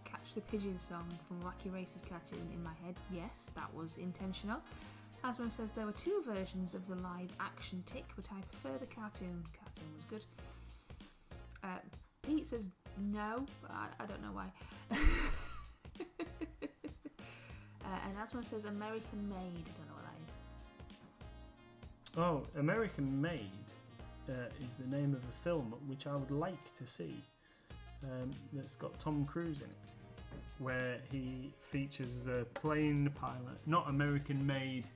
Catch the Pigeon song from Wacky Race's cartoon in my head. Yes, that was intentional. Asmo says there were 2 versions of the live action Tick, but I prefer the cartoon. Cartoon was good. Pete says no, but I don't know why. And Asmo says American Made. I don't know what that is. Oh, American Made is the name of a film which I would like to see. That's got Tom Cruise in it, where he features as a plane pilot. Not American Made.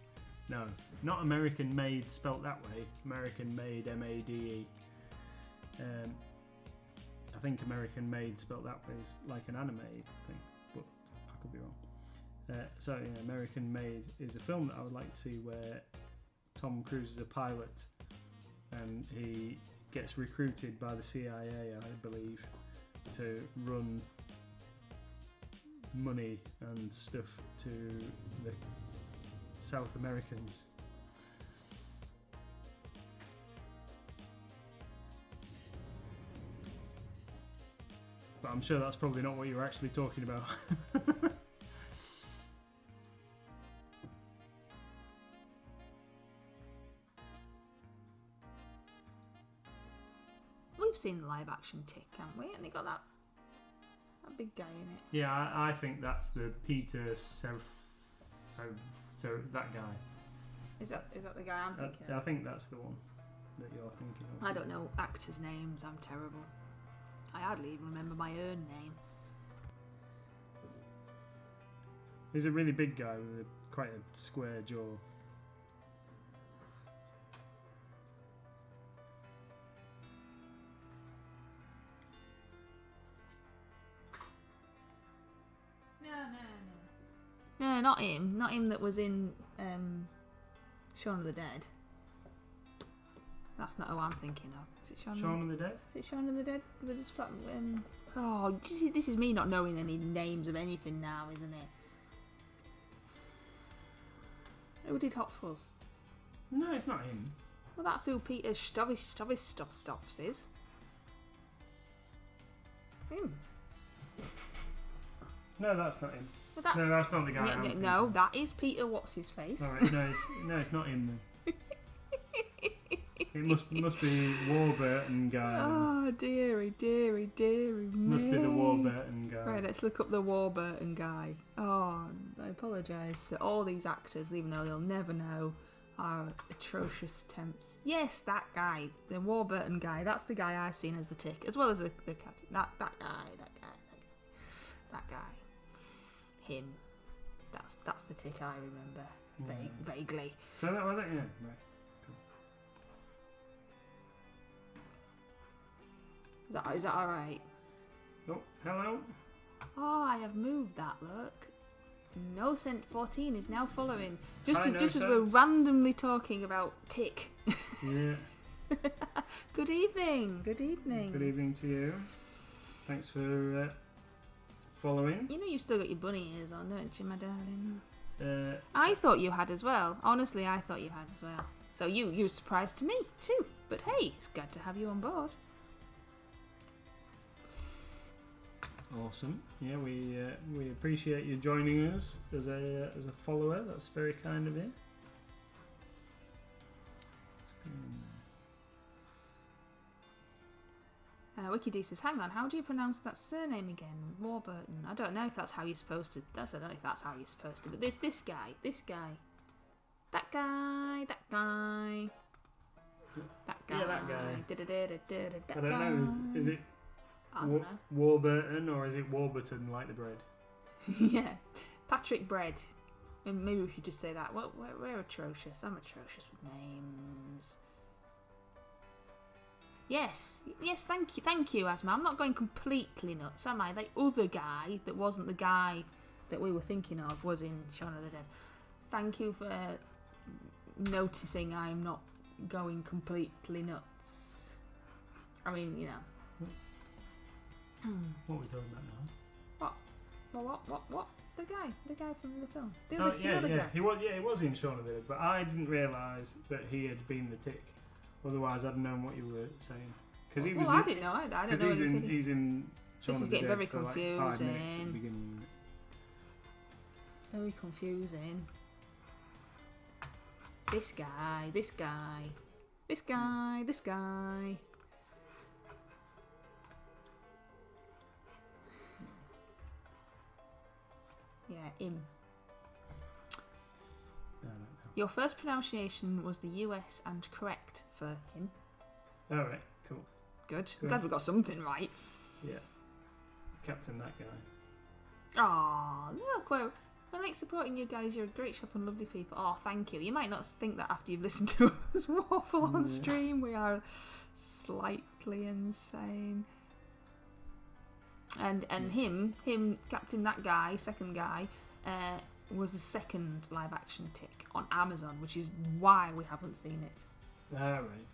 No, not American Made spelt that way. American Made, M-A-D-E. I think American Made spelt that way is like an anime thing, but I could be wrong. So yeah, American Made is a film that I would like to see where Tom Cruise is a pilot and he gets recruited by the CIA, I believe, to run money and stuff to the South Americans. But I'm sure that's probably not what you were actually talking about. We've seen the live action Tick, haven't we? And they got that big guy in it. Yeah, I think that's the Peter so that guy. Is that the guy I'm thinking of? I think that's the one that you're thinking of. I don't know actors' names. I'm terrible. I hardly even remember my own name. He's a really big guy with quite a square jaw. No, not him. Not him that was in Shaun of the Dead. That's not who I'm thinking of. Is it Shaun of the Dead? Is it Shaun of the Dead with his flat? Oh, this is me not knowing any names of anything now, isn't it? Who did Hot Fuzz? No, it's not him. Well, that's who Peter Stoffs is. Him. No, that's not him. Well, that's, no, that's not the guy. No, that is Peter. What's his face? All right, no, it's not him then. It must be Warburton guy. Oh, dearie me. Must be the Warburton guy. Right, let's look up the Warburton guy. Oh, I apologise to all these actors, even though they'll never know our atrocious attempts. Yes, that guy, the Warburton guy. That's the guy I've seen as the Tick, as well as the cat. That guy. Him. That's the Tick I remember vaguely. So that was it, yeah. Right. Is that alright? Oh, hello. Oh, I have moved that, look. No Scent 14 is now following. Just as we're randomly talking about Tick. Yeah. Good evening. Good evening to you. Thanks for following. You know you've still got your bunny ears on, don't you, my darling? I I thought you had as well. Honestly, I thought you had as well. So you were surprised to me, too. But hey, it's good to have you on board. Awesome. Yeah, we appreciate you joining us as a follower. That's very kind of you. WikiD says, hang on, how do you pronounce that surname again? Warburton. I don't know if that's how you're supposed to. I don't know if that's how you're supposed to. But this guy, that guy. Yeah, that guy. I don't know. Is it I don't know. Warburton or is it Warburton like the bread? Yeah, Patrick Bread. Maybe we should just say that. We're atrocious. I'm atrocious with names. Yes, thank you, Asma. I'm not going completely nuts, am I? That other guy that wasn't the guy that we were thinking of was in Shaun of the Dead. Thank you for noticing I'm not going completely nuts. I mean, you know. What are we talking about now? What? The guy from the film. The Oh, other yeah. guy. He was in Shaun of the Dead, but I didn't realise that he had been the tick. Otherwise, I'd known what you were saying. Because he was. I didn't know. I don't know anything. He's in Shaun This is of the getting Dead very for like 5 minutes at the confusing. beginning. Very confusing. This guy. Yeah, him. I don't know. Your first pronunciation was the US and correct for him. Alright, cool. Good. I'm glad we got something right. Yeah. Captain that guy. Aw, look, we're like supporting you guys. You're a great shop and lovely people. Oh, thank you. You might not think that after you've listened to us waffle on stream. We are slightly insane. And him, Captain that guy, second guy, was the second live action tick on Amazon, which is why we haven't seen it. Alright.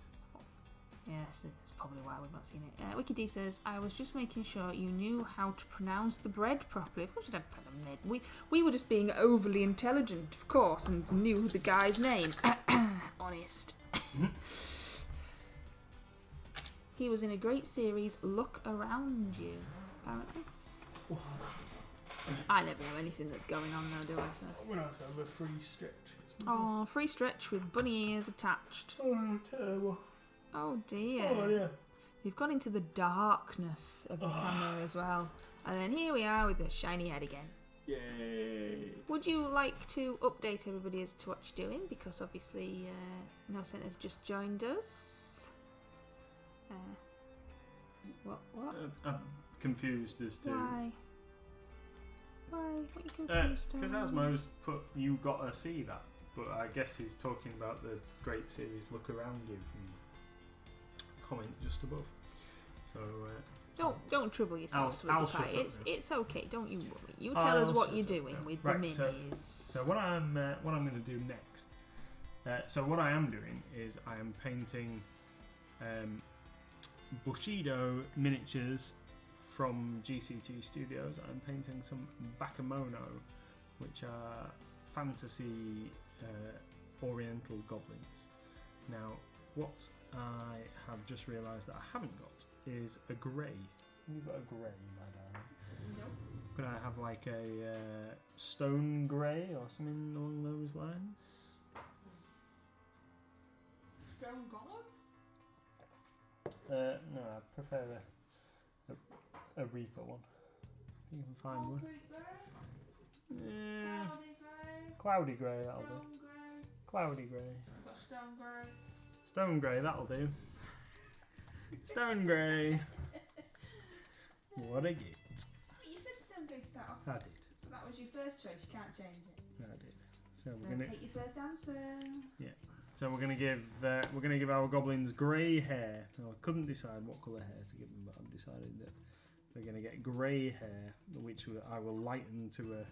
Yes, it's probably why we've not seen it. Wiki D says, I was just making sure you knew how to pronounce the bread properly. Of course you don't put the mid. We were just being overly intelligent, of course, and knew the guy's name. Honest. He was in a great series, Look Around You, apparently. I never know anything that's going on though, do I, sir? We're not have a free stretch. Oh, free stretch with bunny ears attached. Oh, terrible. Oh dear. Oh, yeah. You've gone into the darkness of the camera as well. And then here we are with the shiny head again. Yay. Would you like to update everybody as to what you're doing? Because obviously No Scent has just joined us. What? I'm confused as to... Why? What are you confused Because on? Asmo's put you gotta see that, but I guess he's talking about the great series Look Around You from comment just above. So Don't trouble yourself, I'll sweetie pie. shut up It's okay. Don't you worry. You tell us what you're doing with the minis. So what I'm going to do next. So what I am doing is I am painting Bushido miniatures from GCT Studios. I'm painting some Bakemono, which are fantasy oriental goblins. Now, what I have just realised that I haven't got is a grey. Have you got a grey, madam? Nope. Could I have like a stone grey or something along those lines? Stone Golem? No, I prefer a Reaper one. You can find one. Concrete grey? Yeah, Cloudy grey? cloudy grey, that'll do. Stone grey? Cloudy grey. I've got stone grey. Stone grey, that'll do. Stone grey. What a gift. But you said stone grey to start off. I did. So that was your first choice, you can't change it. I did. So So we're gonna. take your first answer. So we're gonna give our goblins grey hair. Now, I couldn't decide what colour hair to give them, but I've decided that they're gonna get grey hair, which I will lighten to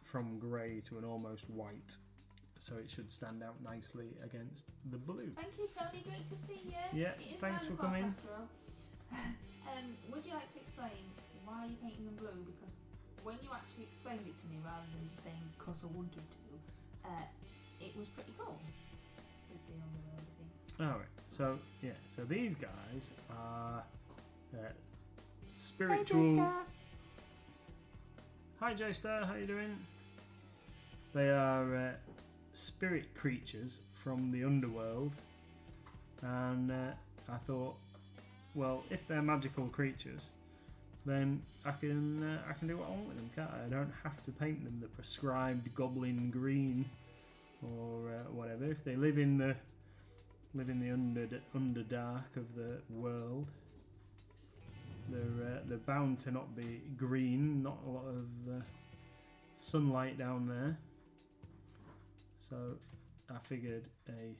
from grey to an almost white, so it should stand out nicely against the blue. Thank you, Tony. Great to see you. Yeah, It is thanks 9 for o'clock coming. after all. Would you like to explain why you're painting them blue? Because when you actually explained it to me, rather than just saying because I wanted to, it was pretty cool with the underworld thing. Alright, so yeah, so these guys are spiritual. Hi J-Star, how you doing? They are spirit creatures from the underworld, and I thought, well, if they're magical creatures, then I can do what I want with them, can't I? I don't have to paint them the prescribed goblin green or whatever. If they live in the underdark of the world, they're bound to not be green. Not a lot of sunlight down there. So I figured a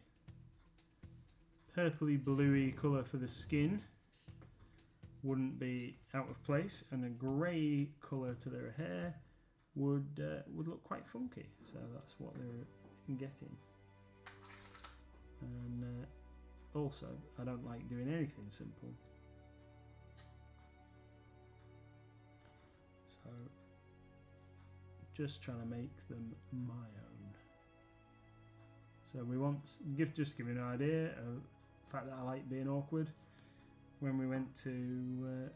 purpley bluey colour for the skin wouldn't be out of place, and a grey colour to their hair would look quite funky. So that's what they're getting. And also, I don't like doing anything simple. So, just trying to make them my own. So we want, just to give you an idea of the fact that I like being awkward. When we went to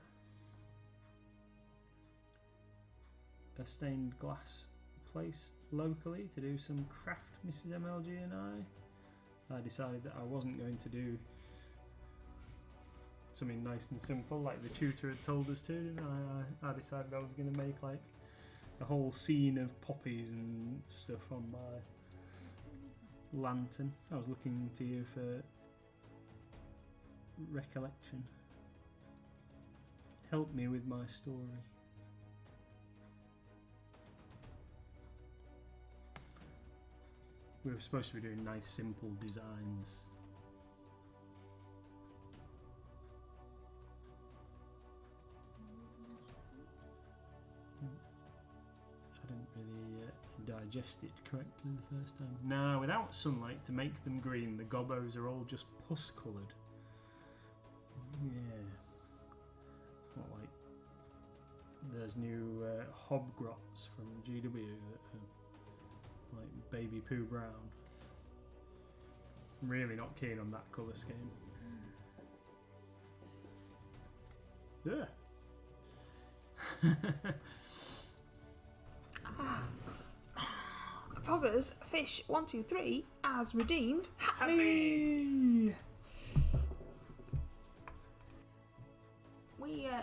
a stained glass place locally to do some craft, Mrs. MLG and I decided that I wasn't going to do something nice and simple like the tutor had told us to, and I decided I was going to make like a whole scene of poppies and stuff on my lantern. I was looking to you for recollection. Help me with my story. We were supposed to be doing nice simple designs. I didn't really digest it correctly the first time. Now, without sunlight to make them green, the gobos are all just pus coloured. Yeah. Not like there's new hobgrots from GW that are like baby poo brown. I'm really not keen on that colour scheme. Yeah. Poggers Fish 123 as redeemed. Happy!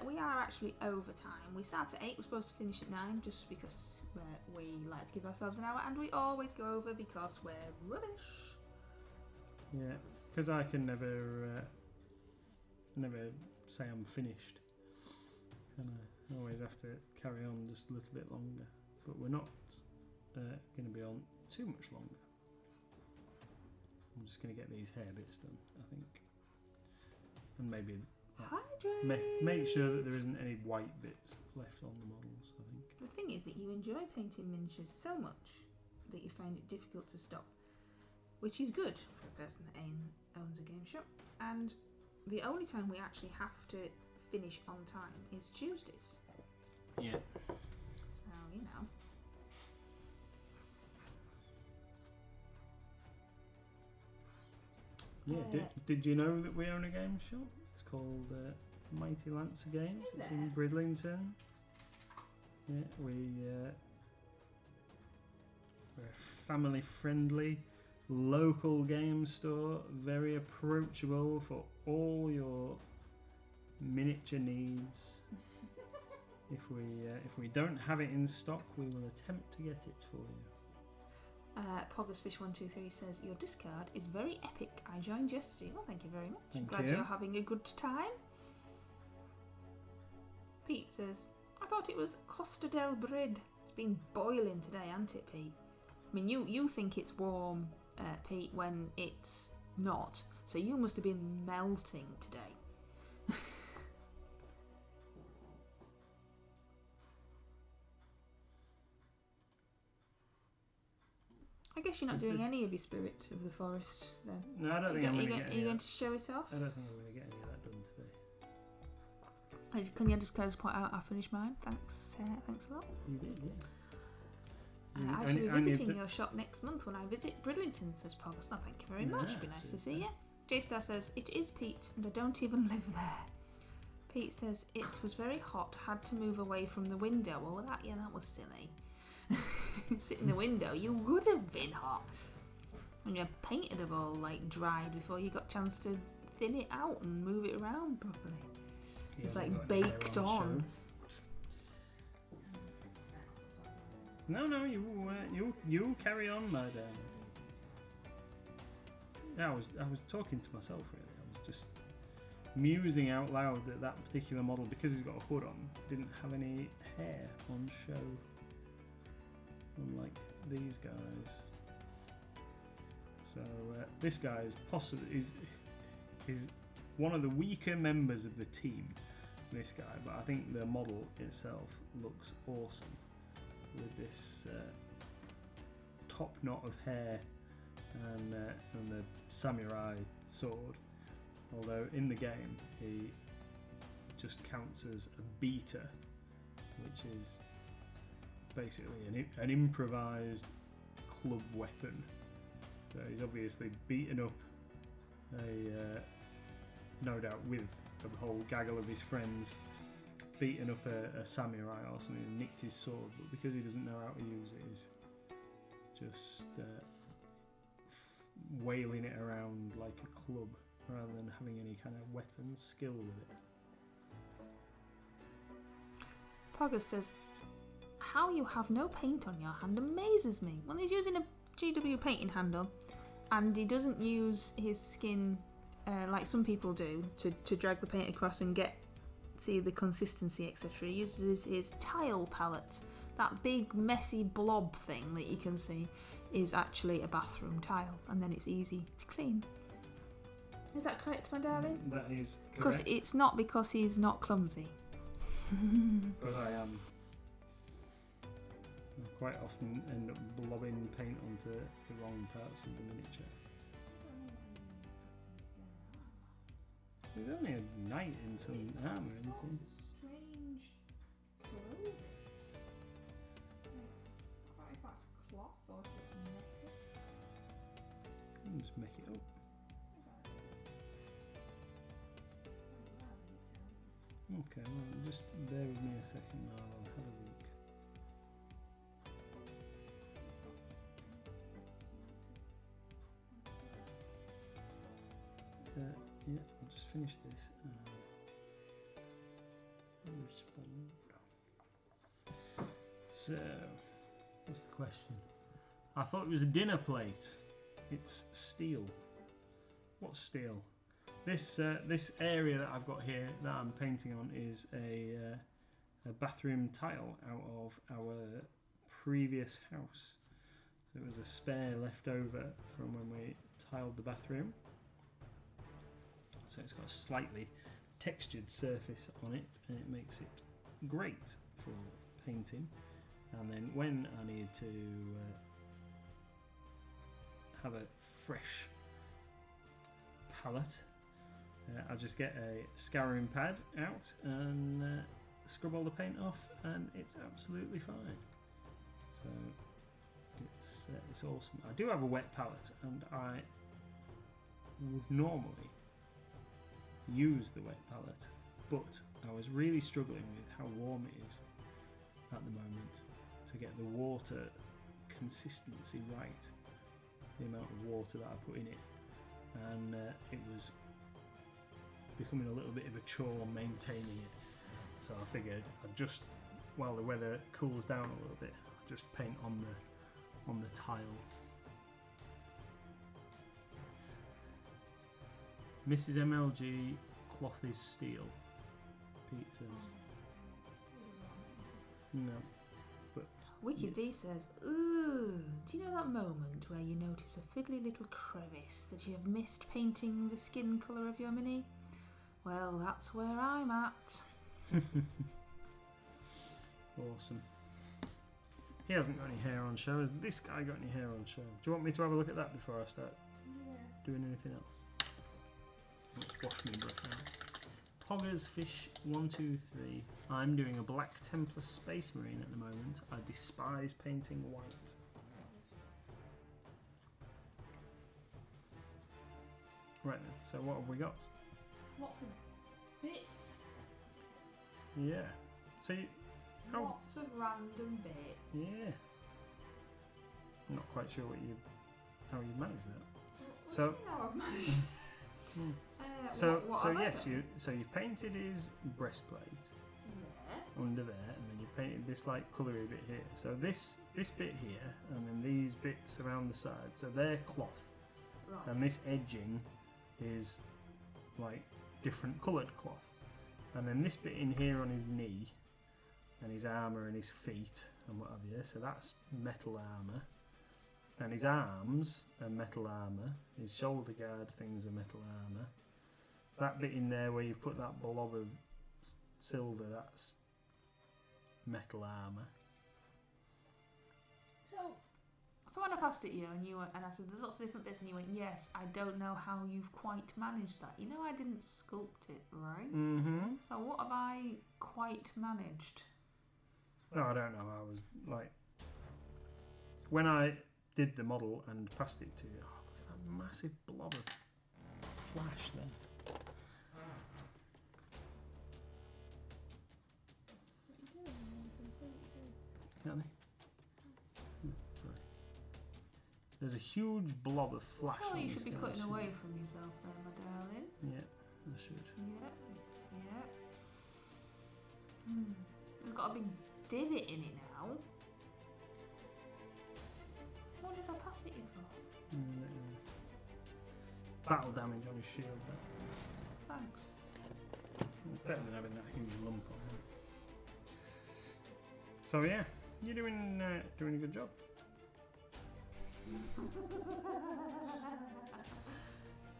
We are actually over time. We start at 8, we're supposed to finish at 9 just because we like to give ourselves an hour, and we always go over because we're rubbish. Yeah, because I can never say I'm finished. And I always have to carry on just a little bit longer. But we're not going to be on too much longer. I'm just going to get these hair bits done, I think. And maybe make sure that there isn't any white bits left on the models, I think. The thing is that you enjoy painting miniatures so much that you find it difficult to stop, which is good for a person that owns a game shop. And the only time we actually have to finish on time is Tuesdays. Yeah. So, you know. Yeah, did you know that we own a game shop? It's called Mighty Lancer Games. It's in Bridlington. Yeah, we're a family-friendly local game store, very approachable for all your miniature needs. If we don't have it in stock, we will attempt to get it for you. Poggersfish123 says, your discard is very epic. I joined yesterday. Well, thank you very much. Thank Glad you. You're having a good time. Pete says, I thought it was Costa del Brid. It's been boiling today, hasn't it, Pete? I mean, you think it's warm, Pete, when it's not. So you must have been melting today. I guess you're not doing any of your Spirit of the Forest then. No, I don't think I'm going to get any. Are you going to show it off? I don't think I'm going to get any of that done today. Can you just point out I finished mine? Thanks a lot. You did, yeah. I shall be visiting your shop next month when I visit Bridlington, says Poggers. No, thank you very much. It'd be nice to see you. J-Star says, it is Pete, and I don't even live there. Pete says, it was very hot, had to move away from the window. Well, that was silly. Sit in the window, you would have been hot. And your paint would have all dried before you got a chance to thin it out and move it around properly. It was baked on. No, you carry on, madam. Yeah, I was talking to myself really. I was just musing out loud that that particular model, because he's got a hood on, didn't have any hair on show. Unlike these guys. So this guy is is one of the weaker members of the team, this guy, but I think the model itself looks awesome with this top knot of hair and the samurai sword. Although in the game he just counts as a beater, which is basically an improvised club weapon. So he's obviously beaten up no doubt with a whole gaggle of his friends, beaten up a samurai or something and nicked his sword, but because he doesn't know how to use it, he's just wailing it around like a club rather than having any kind of weapon skill with it. Poggers says, how you have no paint on your hand amazes me. Well, he's using a GW painting handle, and he doesn't use his skin like some people do to drag the paint across and see the consistency, etc. He uses his tile palette. That big messy blob thing that you can see is actually a bathroom tile, and then it's easy to clean. Is that correct, my darling? That is correct. Because it's not because he's not clumsy. But I am. I quite often end up blobbing paint onto the wrong parts of the miniature. There's only a knight in some armour, isn't there? Strange clothing. Not if that's cloth or if it's metal. I'll just make it up. Okay, well, just bear with me a second, I'll have a look. Yeah, I'll just finish this and I'll respond. So, what's the question? I thought it was a dinner plate. It's steel. What's steel? This area that I've got here that I'm painting on is a bathroom tile out of our previous house. So it was a spare left over from when we tiled the bathroom. So it's got a slightly textured surface on it, and it makes it great for painting. And then when I need to have a fresh palette, I just get a scouring pad out and scrub all the paint off, and it's absolutely fine. So it's awesome. I do have a wet palette, and I would normally use the wet palette, but I was really struggling with how warm it is at the moment to get the water consistency right, the amount of water that I put in it, and it was becoming a little bit of a chore maintaining it. So I figured I'd just, while the weather cools down a little bit, I'll just paint on the tile. Mrs. MLG, cloth is steel, Pete says. No, but... Wicked D says, ooh, do you know that moment where you notice a fiddly little crevice that you have missed painting the skin colour of your mini? Well, that's where I'm at. Awesome. He hasn't got any hair on show. Has this guy got any hair on show? Do you want me to have a look at that before I start doing anything else? Let's wash my brush out. Poggers Fish 123. I'm doing a Black Templar Space Marine at the moment. I despise painting white. Right then, so what have we got? Lots of bits. Yeah. So you... Oh, Lots of random bits. yeah. I'm not quite sure how you managed that. So... No, I've managed. So what yes, you've painted his breastplate under there, and then you've painted this like coloury bit here. So this bit here, and then these bits around the side. So they're cloth, Right. and this edging is like different coloured cloth. And then this bit in here on his knee, and his armour and his feet and what have you. So that's metal armour. And his arms are metal armour. His shoulder guard things are metal armour. that bit in there where you've put that blob of silver, that's metal armour. So when I passed it you and I said there's lots of different bits and you went, yes, I don't know how you've quite managed that. You know I didn't sculpt it, right? Mm-hmm. So what have I quite managed? No, I don't know. I was like, when I did the model and passed it to you, oh, look at that massive blob of flash then. Can't they? Sorry. There's a huge blob of flash Oh, on you this should be guy, cutting shouldn't away you? from yourself there, my darling. Yeah, I should. Yeah. There's got a big divot in it now. What did I pass it you for? Battle damage on his shield there. Thanks. Better than having that huge lump on him. So yeah, you're doing a good job.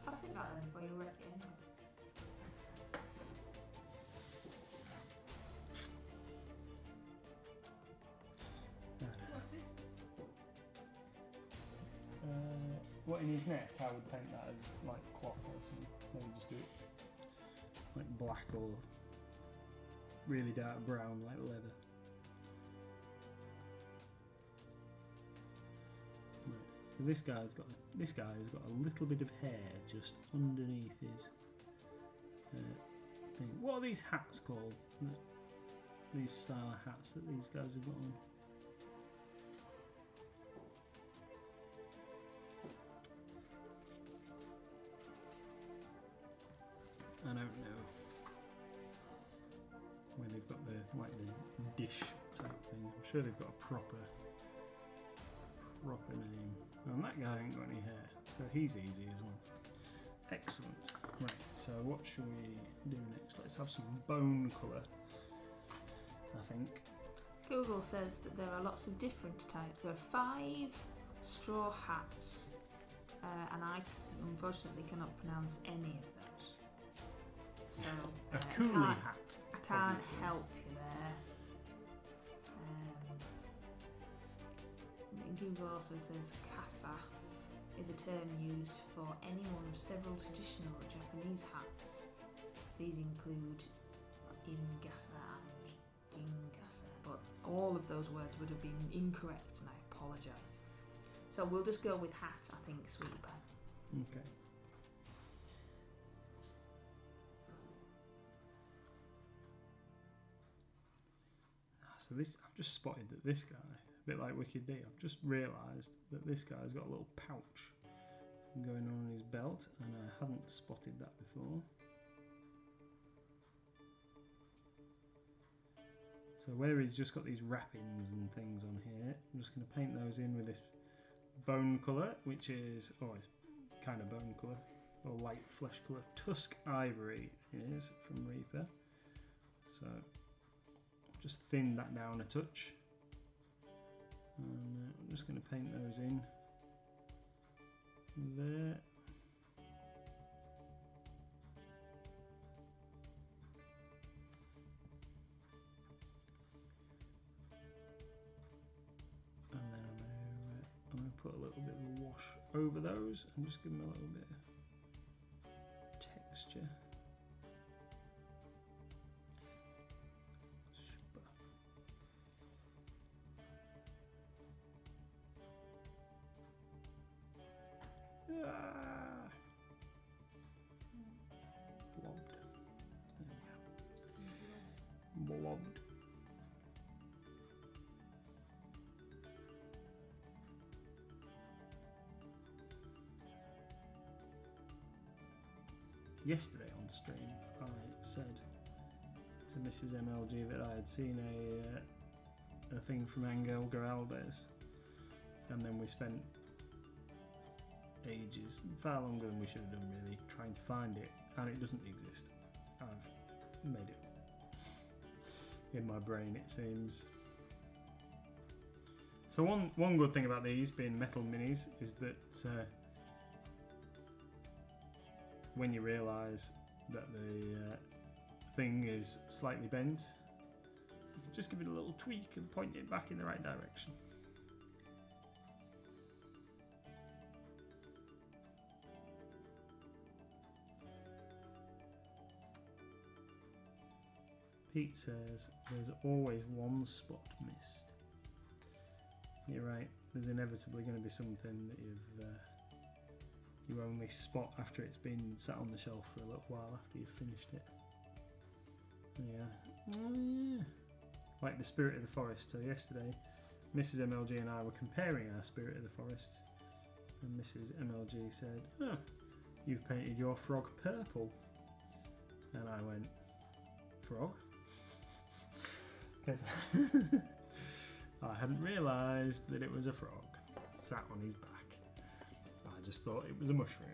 Pass it back then before you wreck it anyway. What's this? What in his neck? I would paint that as like cloth or something. Maybe just do it like black or really dark brown, like leather. Right. So this guy's got a little bit of hair just underneath his thing. What are these hats called? These style hats that these guys have got on. I don't know. Where they've got the dish type thing. I'm sure they've got a proper name. And that guy ain't got any hair, so he's easy as well. Excellent. Right, so what shall we do next? Let's have some bone colour, I think. Google says that there are lots of different types. There are 5 straw hats, and I unfortunately cannot pronounce any of those. So A coolie hat. I can't obviously. help you there. Google also says kasa is a term used for any one of several traditional Japanese hats. These include ingasa and jingasa, but all of those words would have been incorrect and I apologise. So we'll just go with hat, I think, sweetie pie. Okay. So this, I've just spotted that this guy, a bit like Wicked D, I've just realised that this guy's got a little pouch going on his belt, and I hadn't spotted that before. So where he's just got these wrappings and things on here, I'm just going to paint those in with this bone colour, which is, it's kind of bone colour, or light flesh colour. Tusk Ivory is from Reaper. So just thin that down a touch. And I'm just going to paint those in there. And then I'm going to put a little bit of a wash over those and just give them a little bit of texture. Super. Ah. Blobbed. There we go. Blobbed. Yesterday on stream, I said to Mrs. MLG that I had seen a thing from Angel Geraldes, and then we spent ages, far longer than we should have done really, trying to find it, and it doesn't exist. I've made it in my brain, it seems. So one good thing about these being metal minis is that when you realise that the thing is slightly bent, you can just give it a little tweak and point it back in the right direction. Pete says there's always one spot missed. You're right, there's inevitably going to be something that you only spot after it's been sat on the shelf for a little while after you've finished it. Yeah. Oh, yeah. Like the Spirit of the Forest. So yesterday, Mrs. MLG and I were comparing our Spirit of the Forest, and Mrs. MLG said, "Oh, you've painted your frog purple." And I went, "Frog?" Because I hadn't realised that it was a frog sat on his back. I just thought it was a mushroom.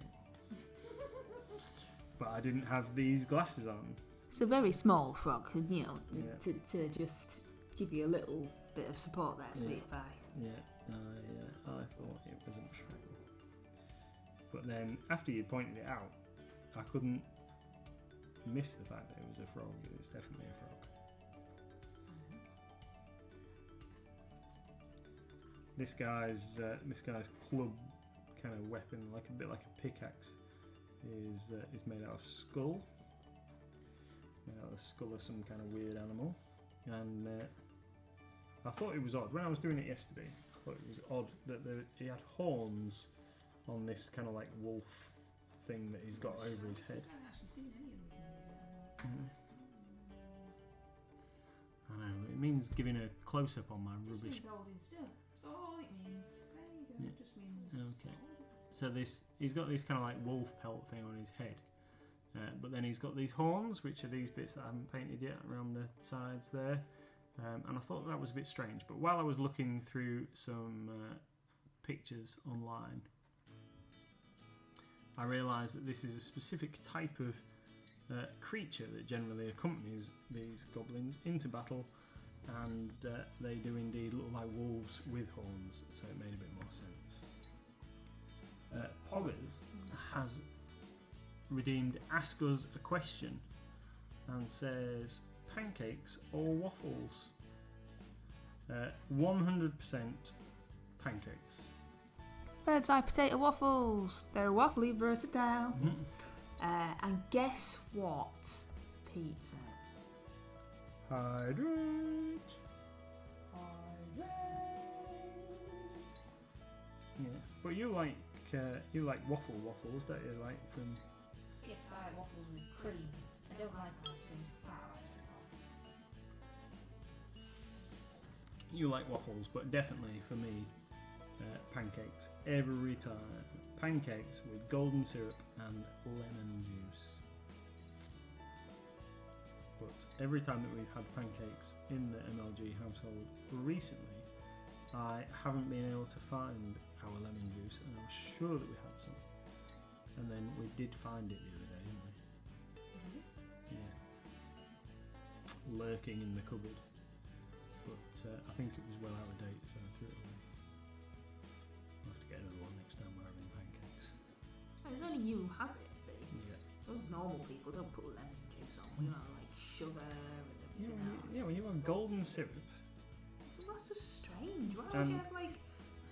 But I didn't have these glasses on. It's a very small frog, you know, Yeah. to just give you a little bit of support there, sweet pie. Yeah, I thought it was a mushroom. But then, after you pointed it out, I couldn't miss the fact that it was a frog. It's definitely a frog. This guy's club kind of weapon, like a bit like a pickaxe, is made out of skull. Made out of the skull of some kind of weird animal, and I thought it was odd when I was doing it yesterday. I thought it was odd that he had horns on this kind of like wolf thing that he's got over his head. I haven't actually seen any of these. I know, it means giving a close-up on my It just rubbish. means holding still. That's all it means. There you go. Yeah. It just means. Okay. So he's got this kind of like wolf pelt thing on his head, but then he's got these horns, which are these bits that I haven't painted yet around the sides there, and I thought that was a bit strange. But while I was looking through some pictures online, I realised that this is a specific type of creature that generally accompanies these goblins into battle, and they do indeed look like wolves with horns, so it made a bit more sense. Poggers has redeemed Ask Us a Question and says, pancakes or waffles? 100% pancakes. Bird's eye potato waffles. They're waffly versatile. And guess what Pete said? Hydrate. Yeah, but you like waffles, don't you? Like from. Yes, I like waffles with cream. I don't like ice cream. I like ice cream. You like waffles, but definitely for me, pancakes every time. Pancakes with golden syrup and lemon juice. But every time that we've had pancakes in the MLG household recently, I haven't been able to find our lemon juice, and I was sure that we had some. And then we did find it the other day, didn't we? Yeah. Lurking in the cupboard. But I think it was well out of date, so I threw it away. We'll have to get another one next time we're having pancakes. Oh, it's only you who has it, see? Yeah. Those normal people don't put lemon juice on. We have like sugar and everything else. Yeah, when you have golden syrup. Well, that's just strange. Why would And- you have like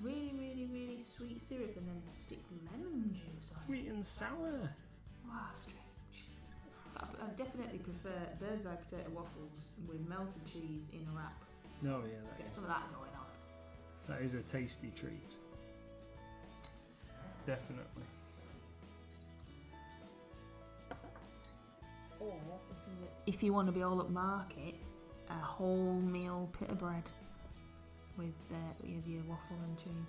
really, really, really sweet syrup and then stick lemon juice on? Sweet and sour. Wow, strange. I definitely prefer bird's eye potato waffles with melted cheese in a wrap. No, yeah, Get some of that going on. that is a tasty treat. Definitely. Or if you want to be all up market, a wholemeal pita bread with your waffle and cheese.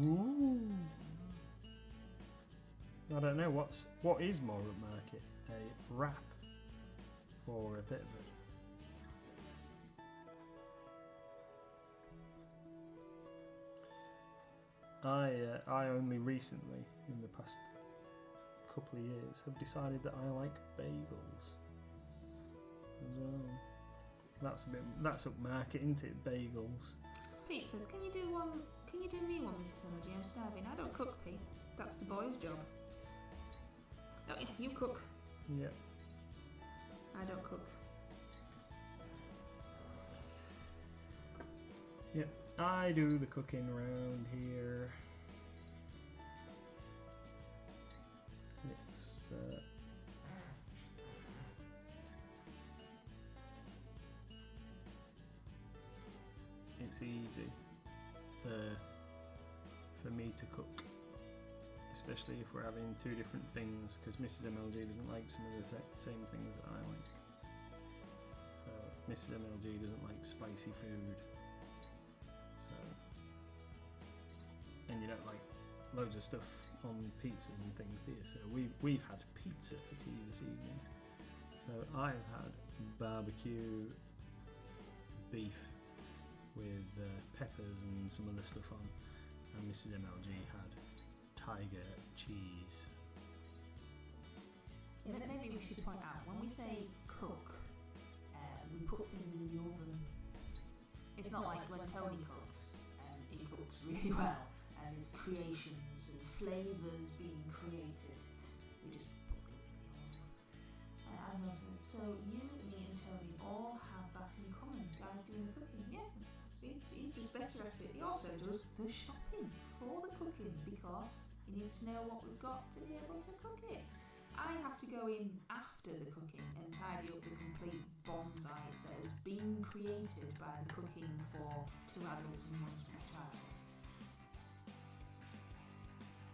Ooh. I don't know what is more upmarket, a wrap or a bit of it. I only recently, in the past couple of years, have decided that I like bagels as well. That's upmarket, isn't it? Bagels. Pete says, "Can you do me one, Mrs. Energy? I'm starving. I don't cook, Pete. That's the boys' job. Oh yeah, you cook. Yeah. I don't cook. Yep. I do the cooking around here. It's easy for me to cook, especially if we're having two different things, because Mrs. MLG doesn't like some of the same things that I like. So Mrs. MLG doesn't like spicy food. So, and you don't like loads of stuff on pizza and things, do you? So we've had pizza for tea this evening. So I've had barbecue beef with peppers and some other stuff on, and Mrs. MLG had tiger cheese. Yeah, maybe we should point out, when we say cook, we put things in the oven. It's not like when Tony cooks, he cooks really well, and there's creations and flavours being created. We just put things in the oven. As I said, so you, me and Tony all have that in common. Guys doing the cooking, yeah. He's just better at it. He also does the shopping for the cooking, because he needs to know what we've got to be able to cook it. I have to go in after the cooking and tidy up the complete bonsai that has been created by the cooking for 2 adults and 1 small child.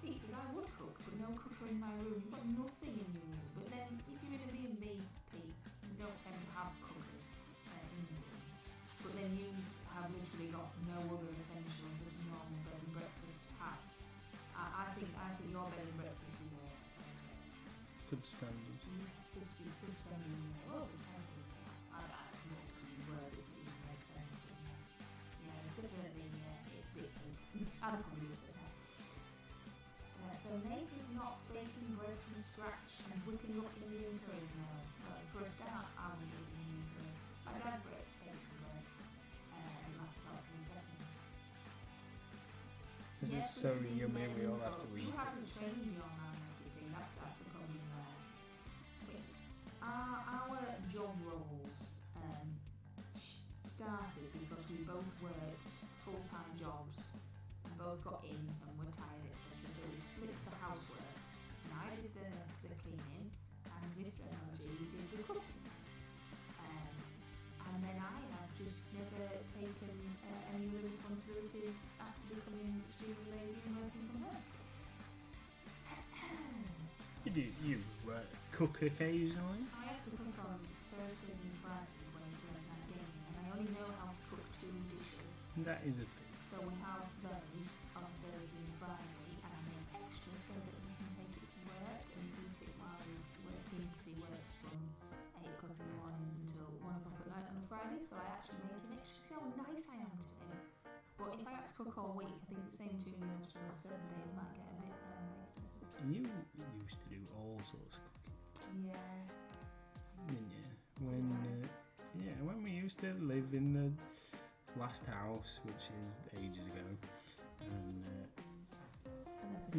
He says, I would cook, but no cooker in my room. You've got nothing in your room. But then, if you're in a B&B, Pete, you don't tend to have cookers in your room. But then you have literally got no other essentials that a normal bed and breakfast has. I think your bed and breakfast is a Substandard. substandard. Well, depending. I don't know some word it even makes sense. Yeah, it's definitely it's a bit. I'm probably used to that. So Nathan's not baking bread from scratch and whipping up Indian curries now. For a start, I would do Indian curry. My dad bakes the bread. It lasts about 3 seconds. Is it so yummy we all have to eat You it? haven't trained your man cooking, that's the problem there. Our job roles started because we both worked full-time jobs and both got in and were tired, etc. So we split the housework, and I did the cleaning and Mr. MLG did the cooking. And then I have just never taken any other responsibilities after becoming extremely lazy and working from home. You cook occasionally? I have to cook on Thursdays and Fridays when it's late night gaming, and I only know how to cook 2 dishes. That is a thing. So we have those on Thursday and Friday, and I make extra so that he can take it to work and eat it while he's working, because he works from 8 o'clock in the morning until 1 o'clock at night on a Friday, so I actually make an extra. See how nice I am to him. But if I had to cook all week, I think the same 2 meals for 7 days might get a bit excessive. You used to do all sorts of cooking, Yeah. didn't you? When we used to live in the last house, which is ages ago, and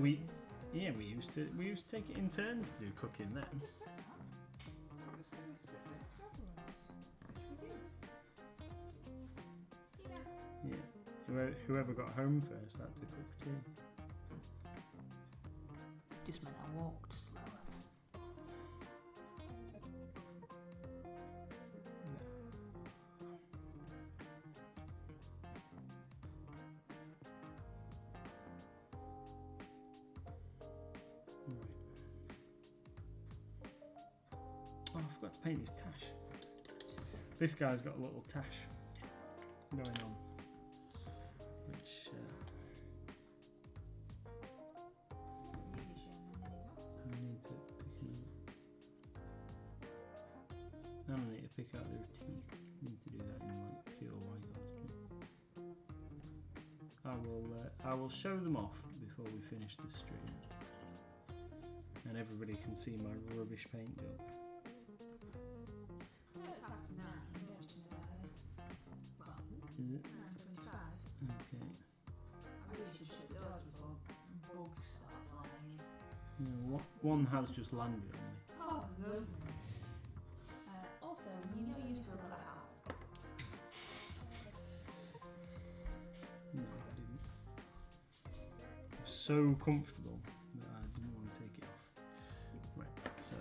we used to take it in turns to do cooking then. Yeah, whoever got home first had to cook too. Just meant I walked slower. Oh, I forgot to paint his tash. This guy's got a little tash going on, which I need to pick him up. I don't need to pick out their teeth. I need to do that in like pure white art. I will show them off before we finish the stream, and everybody can see my rubbish paint job. Is it? 9:25. Okay. I really should shut the doors before bugs start flying in. Yeah, one has just landed on me. Oh, lovely. so comfortable that I didn't want to take it off. Right, so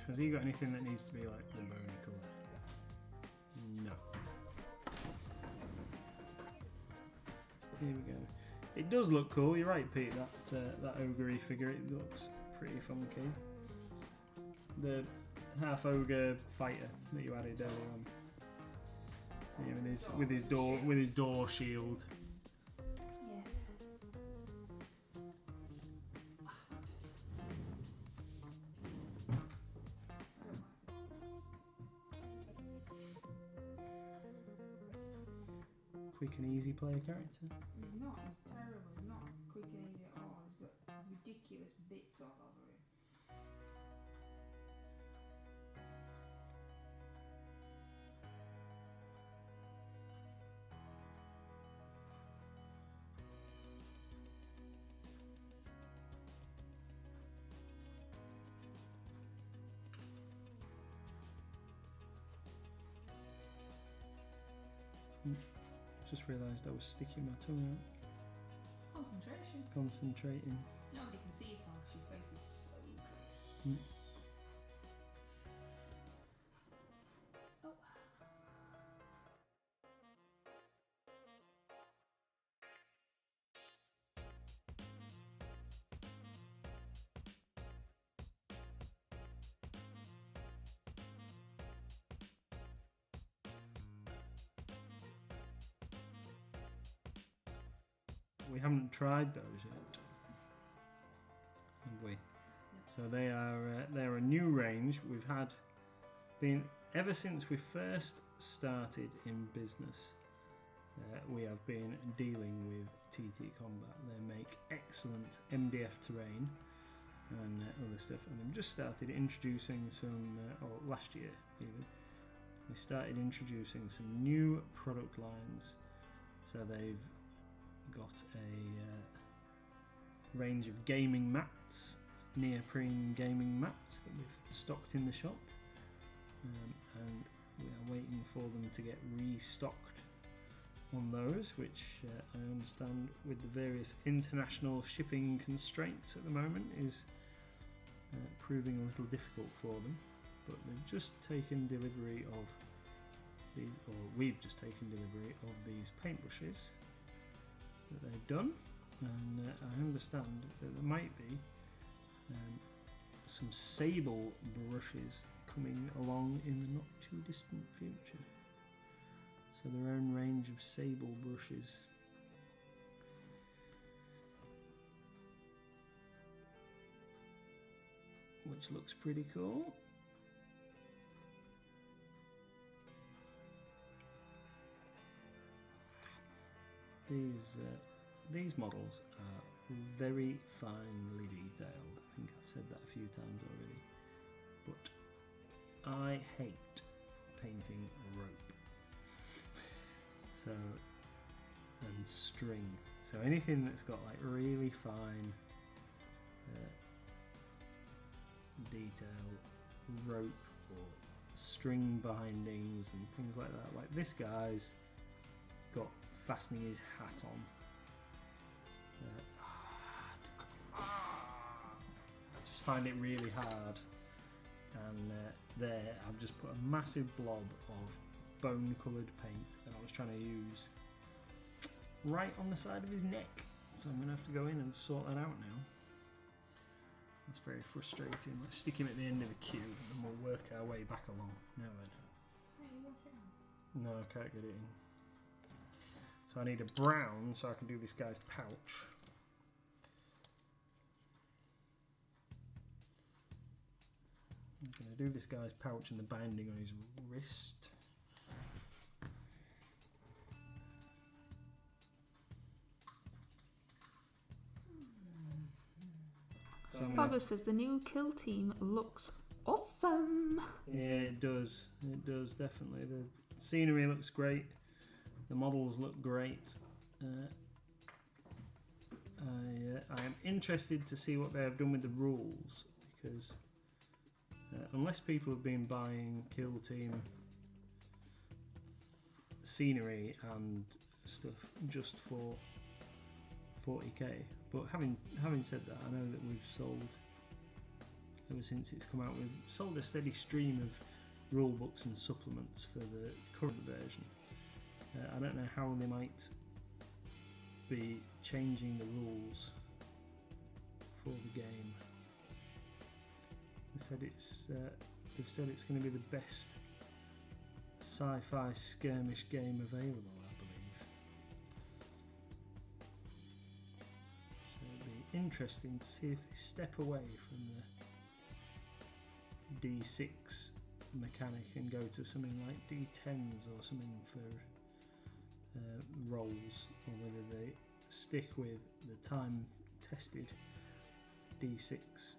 has he got anything that needs to be like the bony colour? No. Here we go. It does look cool. You're right, Pete. That ogre figure, it looks pretty funky. The half ogre fighter that you added earlier on. Yeah, with his door shield. Yes. Quick and easy player character. He's not. He's terrible. He's not quick and easy at all. He's got ridiculous bits all over him. Just realised I was sticking my tongue Concentration. out. Concentrating. Nobody can see it on because your face is so close. Mm. Oh. We haven't tried those yet, have we? So they're a new range. We've been ever since we first started in business. We have been dealing with TT Combat. They make excellent MDF terrain and other stuff, and they've just started introducing some, or last year even, they started introducing some new product lines. So they've got a range of gaming mats, neoprene gaming mats that we've stocked in the shop, and we are waiting for them to get restocked on those, which I understand with the various international shipping constraints at the moment is proving a little difficult for them. But they've just taken delivery of these, or we've just taken delivery of these paintbrushes that they've done, and I understand that there might be some sable brushes coming along in the not too distant future. So their own range of sable brushes. Which looks pretty cool. These models are very finely detailed. I think I've said that a few times already. But I hate painting rope. And string. So anything that's got like really fine detail, rope or string bindings and things like that. Like this guy's got fastening his hat on. I just find it really hard. And there I've just put a massive blob of bone coloured paint that I was trying to use right on the side of his neck. So I'm going to have to go in and sort that out now. It's very frustrating. Let's stick him at the end of the queue and we'll work our way back along. Now then. No, I can't get it in. So I need a brown so I can do this guy's pouch. I'm going to do this guy's pouch and the binding on his wrist. So August says the new kill team looks awesome. Yeah, it does. It does, definitely. The scenery looks great. The models look great. I am interested to see what they have done with the rules, because unless people have been buying kill team scenery and stuff just for 40k. But having said that, I know that we've sold, ever since it's come out, we've sold a steady stream of rule books and supplements for the current version. I don't know how they might be changing the rules for the game. They've said it's going to be the best sci-fi skirmish game available, I believe. So it'd be interesting to see if they step away from the D6 mechanic and go to something like D10s or something for rolls, or whether they stick with the time-tested D6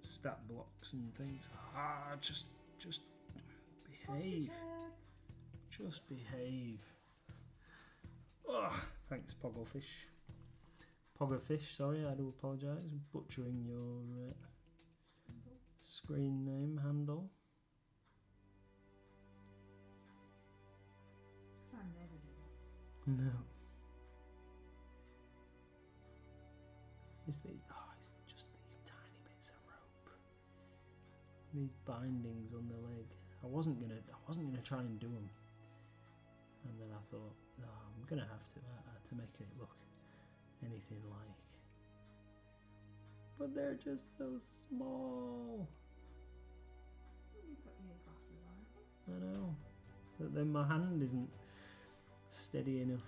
stat blocks and things. Just behave. Just behave. Oh, thanks, Pogglfish. Poggerfish, sorry, I do apologise. Butchering your screen name handle. Because I never do. No. It's just these tiny bits of rope. These bindings on the leg. I wasn't gonna try and do them, and then I thought, I'm gonna have to make it look anything like. But they're just so small. You've got your glasses on. I know. But then my hand isn't steady enough.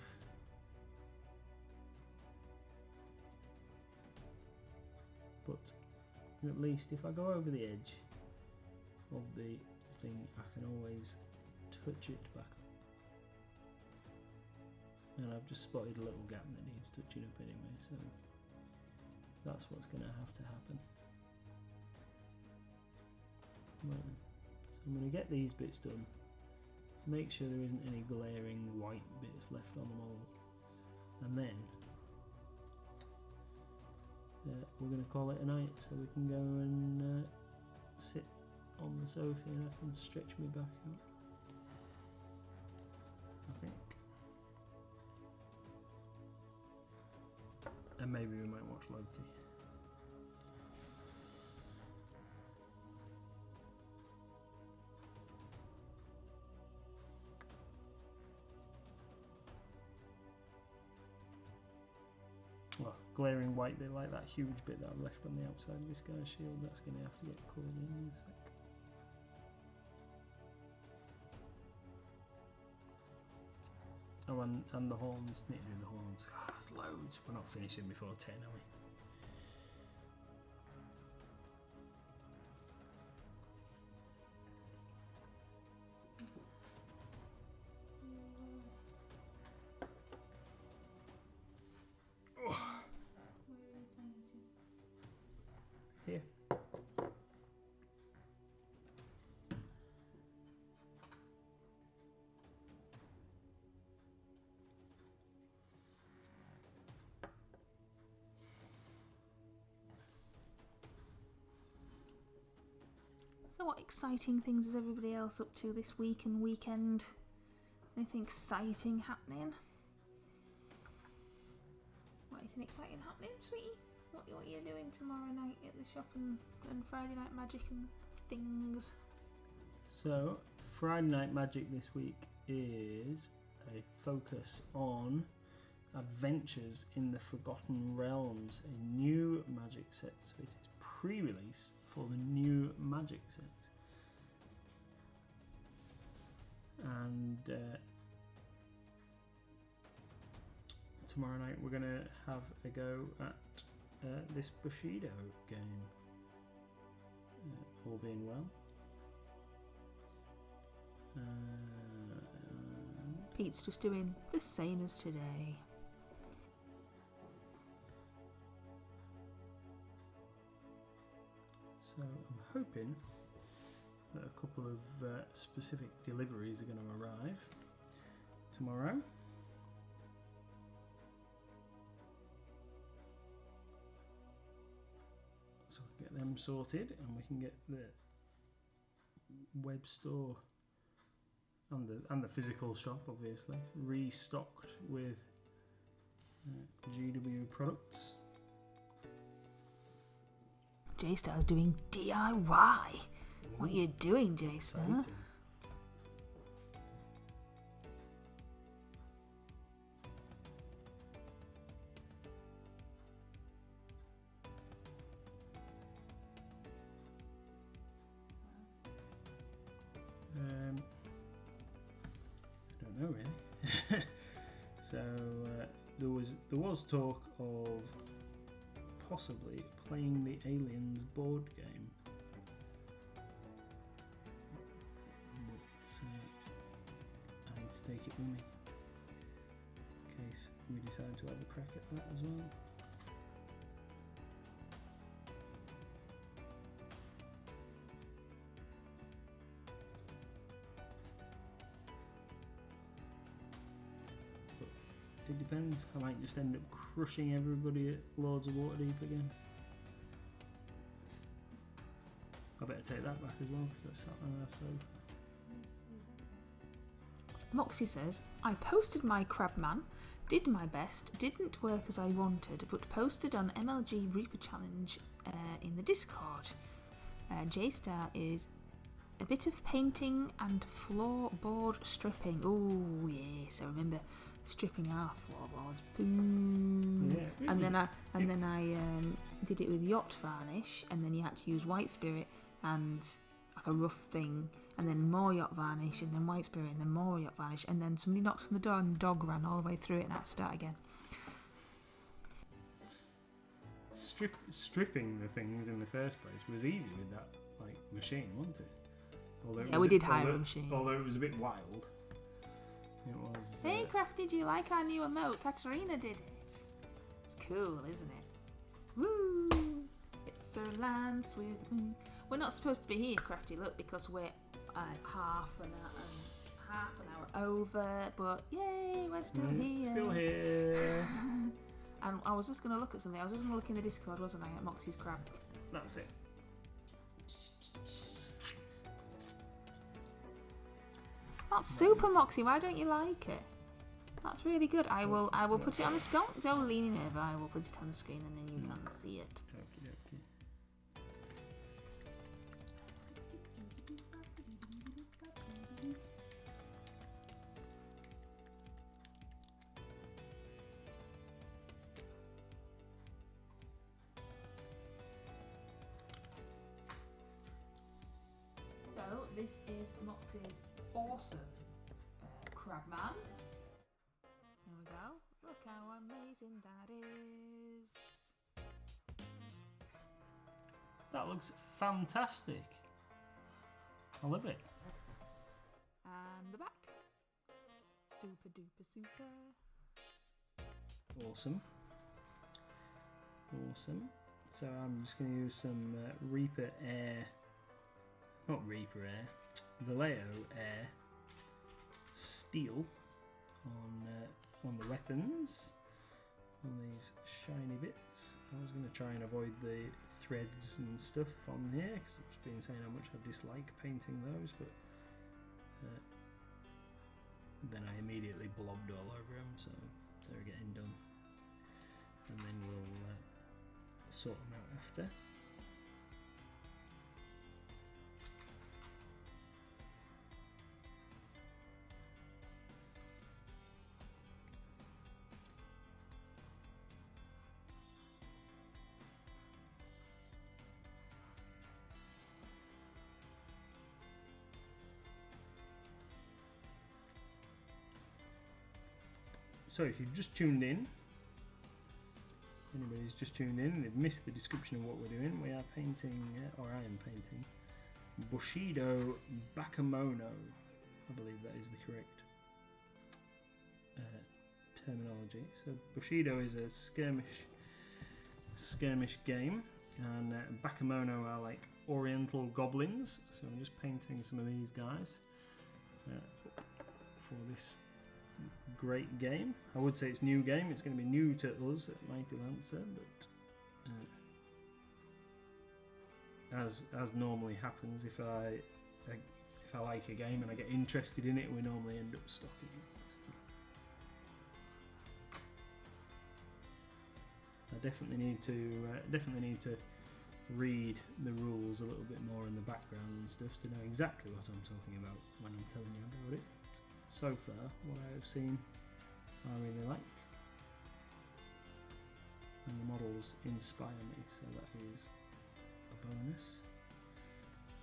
But at least if I go over the edge of the thing, I can always touch it back up. And I've just spotted a little gap that needs touching up anyway, so that's what's going to have to happen. Right, so I'm going to get these bits done, make sure there isn't any glaring white bits left on the model, and then we're going to call it a night, so we can go and sit on the sofa and I can stretch me back out, I think. And maybe we might watch Loki. Well, glaring white bit like that huge bit that I've left on the outside of this guy's shield, that's going to have to get coloured in a sec. Oh, and the horns, need to do the horns. There's loads. We're not finishing before 10, are we? Here. So what exciting things is everybody else up to this week and weekend? Anything exciting happening? Anything exciting happening, sweetie? What are you doing tomorrow night at the shop and Friday Night Magic and things? So, Friday Night Magic this week is a focus on Adventures in the Forgotten Realms, a new magic set. So it is pre-release for the new magic set. And tomorrow night we're going to have a go at this Bushido game, all being well. Pete's just doing the same as today. So I'm hoping that a couple of specific deliveries are going to arrive tomorrow. So we can get them sorted and we can get the web store and the physical shop obviously restocked with GW products. J-Star's doing DIY. What are you doing, J-Star? Exciting. I don't know really. So there was talk of possibly playing the Aliens board game, but I need to take it with me in case we decide to have a crack at that as well. It depends. I might just end up crushing everybody at Lords of Waterdeep again. I better take that back as well because that's sat on our sofa. Moxie says, I posted my Crabman, did my best, didn't work as I wanted, but posted on MLG Reaper Challenge in the Discord. J-Star is a bit of painting and floorboard stripping. Oh yes, I remember stripping our floorboards. Boom. Yeah, and then I did it with yacht varnish, and then you had to use white spirit and like a rough thing, and then more yacht varnish, and then white spirit, and then more yacht varnish, and then somebody knocked on the door and the dog ran all the way through it, and I had to start again. Stripping the things in the first place was easy with that machine, wasn't it? Yeah, we did hire a machine. Although it was a bit wild. It was. Hey Crafty, do you like our new emote? Katarina did it. It's cool, isn't it? Woo! It's Sir Lance with me. We're not supposed to be here, Crafty, look, because we're half an hour over, but yay, we're still here. Still here. And I was just going to look at something. I was just going to look in the Discord, wasn't I, at Moxie's crab. That's it. That's super, Moxie. Why don't you like it? That's really good. I will put it on the screen. Don't lean in over. I will put it on the screen and then you can see it. Okay. So this is Moxie's awesome Crabman. Here we go. Look how amazing that is. That looks fantastic. I love it. And the back. Super duper super. Awesome. So I'm just going to use some Reaper Air. Not Reaper Air. Vallejo Air steel on the weapons, on these shiny bits. I was going to try and avoid the threads and stuff on here because I've been saying how much I dislike painting those, but then I immediately blobbed all over them, so they're getting done, and then we'll sort them out after. So if you've just tuned in, anybody's just tuned in and they've missed the description of what we're doing, we are painting, or I am painting, Bushido Bakemono. I believe that is the correct terminology. So Bushido is a skirmish game, and Bakemono are like Oriental goblins. So I'm just painting some of these guys for this great game. I would say it's new game. It's going to be new to us at Mighty Lancer, but as normally happens, if I like a game and I get interested in it, we normally end up stocking it. I definitely need to read the rules a little bit more in the background and stuff to know exactly what I'm talking about when I'm telling you about it. So far, what I have seen, I really like, and the models inspire me, so that is a bonus.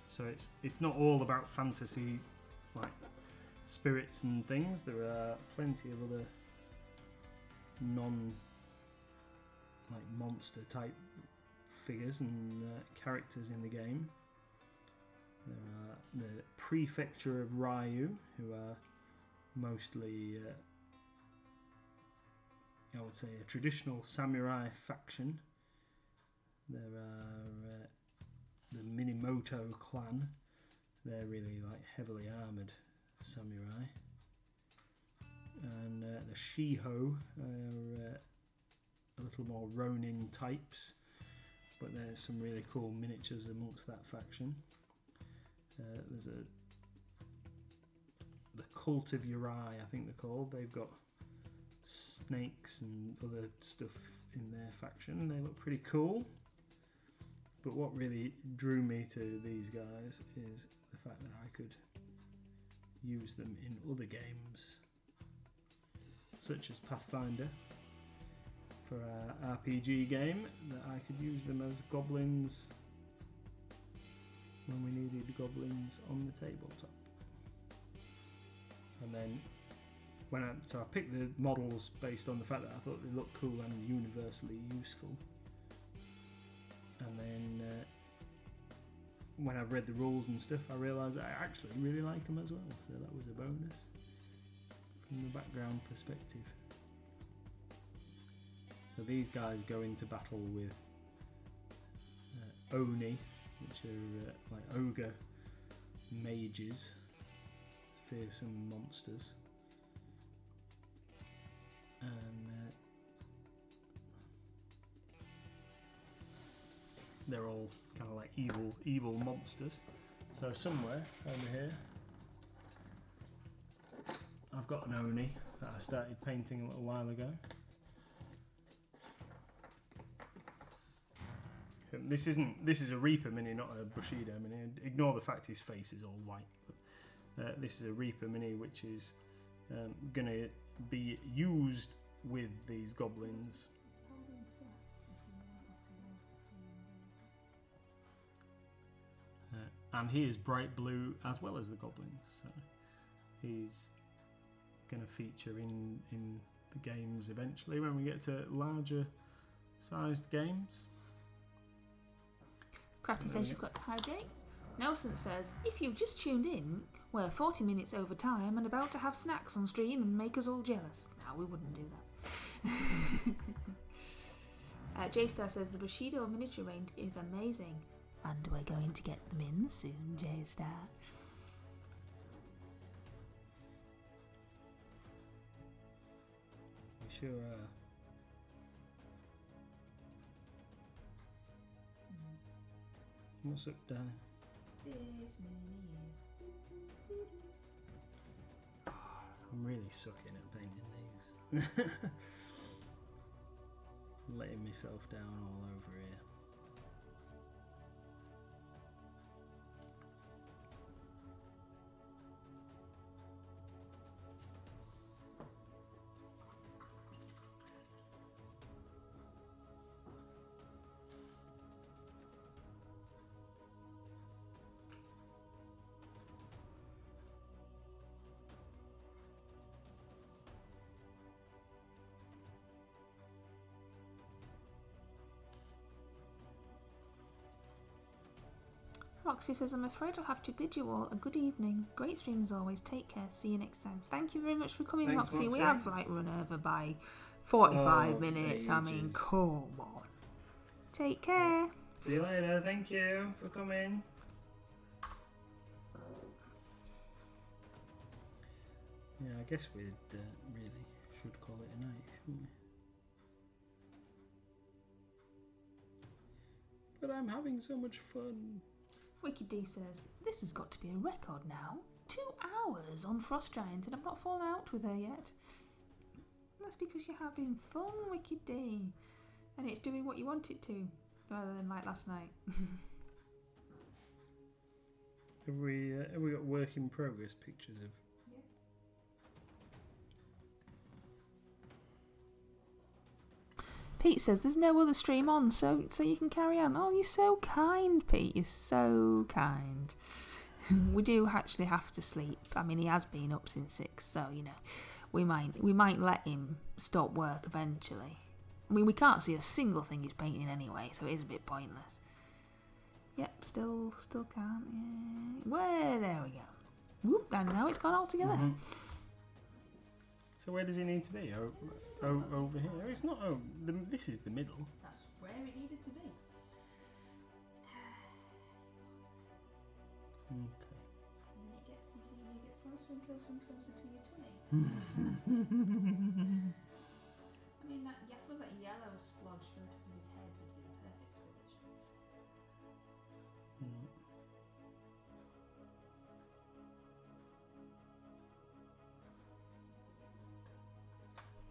So it's not all about fantasy like spirits and things. There are plenty of other monster type figures and characters in the game. There are the Prefecture of Ryu, who are mostly, I would say, a traditional samurai faction. There are the Minamoto clan. They're really like heavily armoured samurai. And the Shiho are a little more Ronin types, but there's some really cool miniatures amongst that faction. There's the Cult of Uri, I think they're called. They've got snakes and other stuff in their faction. They look pretty cool. But what really drew me to these guys is the fact that I could use them in other games, such as Pathfinder. For our RPG game, that I could use them as goblins when we needed goblins on the tabletop. And then I picked the models based on the fact that I thought they looked cool and universally useful. And then when I read the rules and stuff, I realised that I actually really like them as well, so that was a bonus from the background perspective. So these guys go into battle with Oni, which are like ogre mages, fearsome monsters, and they're all kind of like evil monsters. So somewhere over here, I've got an Oni that I started painting a little while ago. This is a Reaper mini, not a Bushido mini. Ignore the fact his face is all white. But, this is a Reaper mini, which is going to be used with these goblins. And he is bright blue as well as the goblins, so he's going to feature in the games eventually when we get to larger sized games. Crafty says you've got to hydrate. Nelson says, if you've just tuned in, we're 40 minutes over time and about to have snacks on stream and make us all jealous. No, we wouldn't do that. J-Star says the Bushido miniature range is amazing. And we're going to get them in soon, J-Star. We sure are. What's up, darling? This many years. I'm really sucking at painting these. Letting myself down all over here. Roxy says, I'm afraid I'll have to bid you all a good evening. Great stream as always. Take care. See you next time. Thank you very much for coming, Thanks, Roxy. We Roxy. have run over by 45 minutes. I mean, ages. come on. Take care. See you later. Thank you for coming. Yeah, I guess we'd really should call it a night, shouldn't we? But I'm having so much fun. Wicked D says, this has got to be a record now. 2 hours on Frost Giant and I've not fallen out with her yet. That's because you're having fun, Wicked D. And it's doing what you want it to, rather than like last night. Have we got work in progress pictures of? Yes. Pete says there's no other stream on, so you can carry on. Oh, you're so kind, Pete. You're so kind. We do actually have to sleep. I mean, he has been up since 6, so you know, we might let him stop work eventually. I mean, we can't see a single thing he's painting anyway, so it is a bit pointless. Yep, still can't. Yeah. Well, there we go. Whoop, and now it's gone all together. Mm-hmm. So where does it need to be? Over here? It's not. This is the middle. That's where it needed to be. Okay. And then it gets closer and closer and closer to your tummy. I mean, I suppose that yellow splodge from the top of his head would be the perfect position. Mm.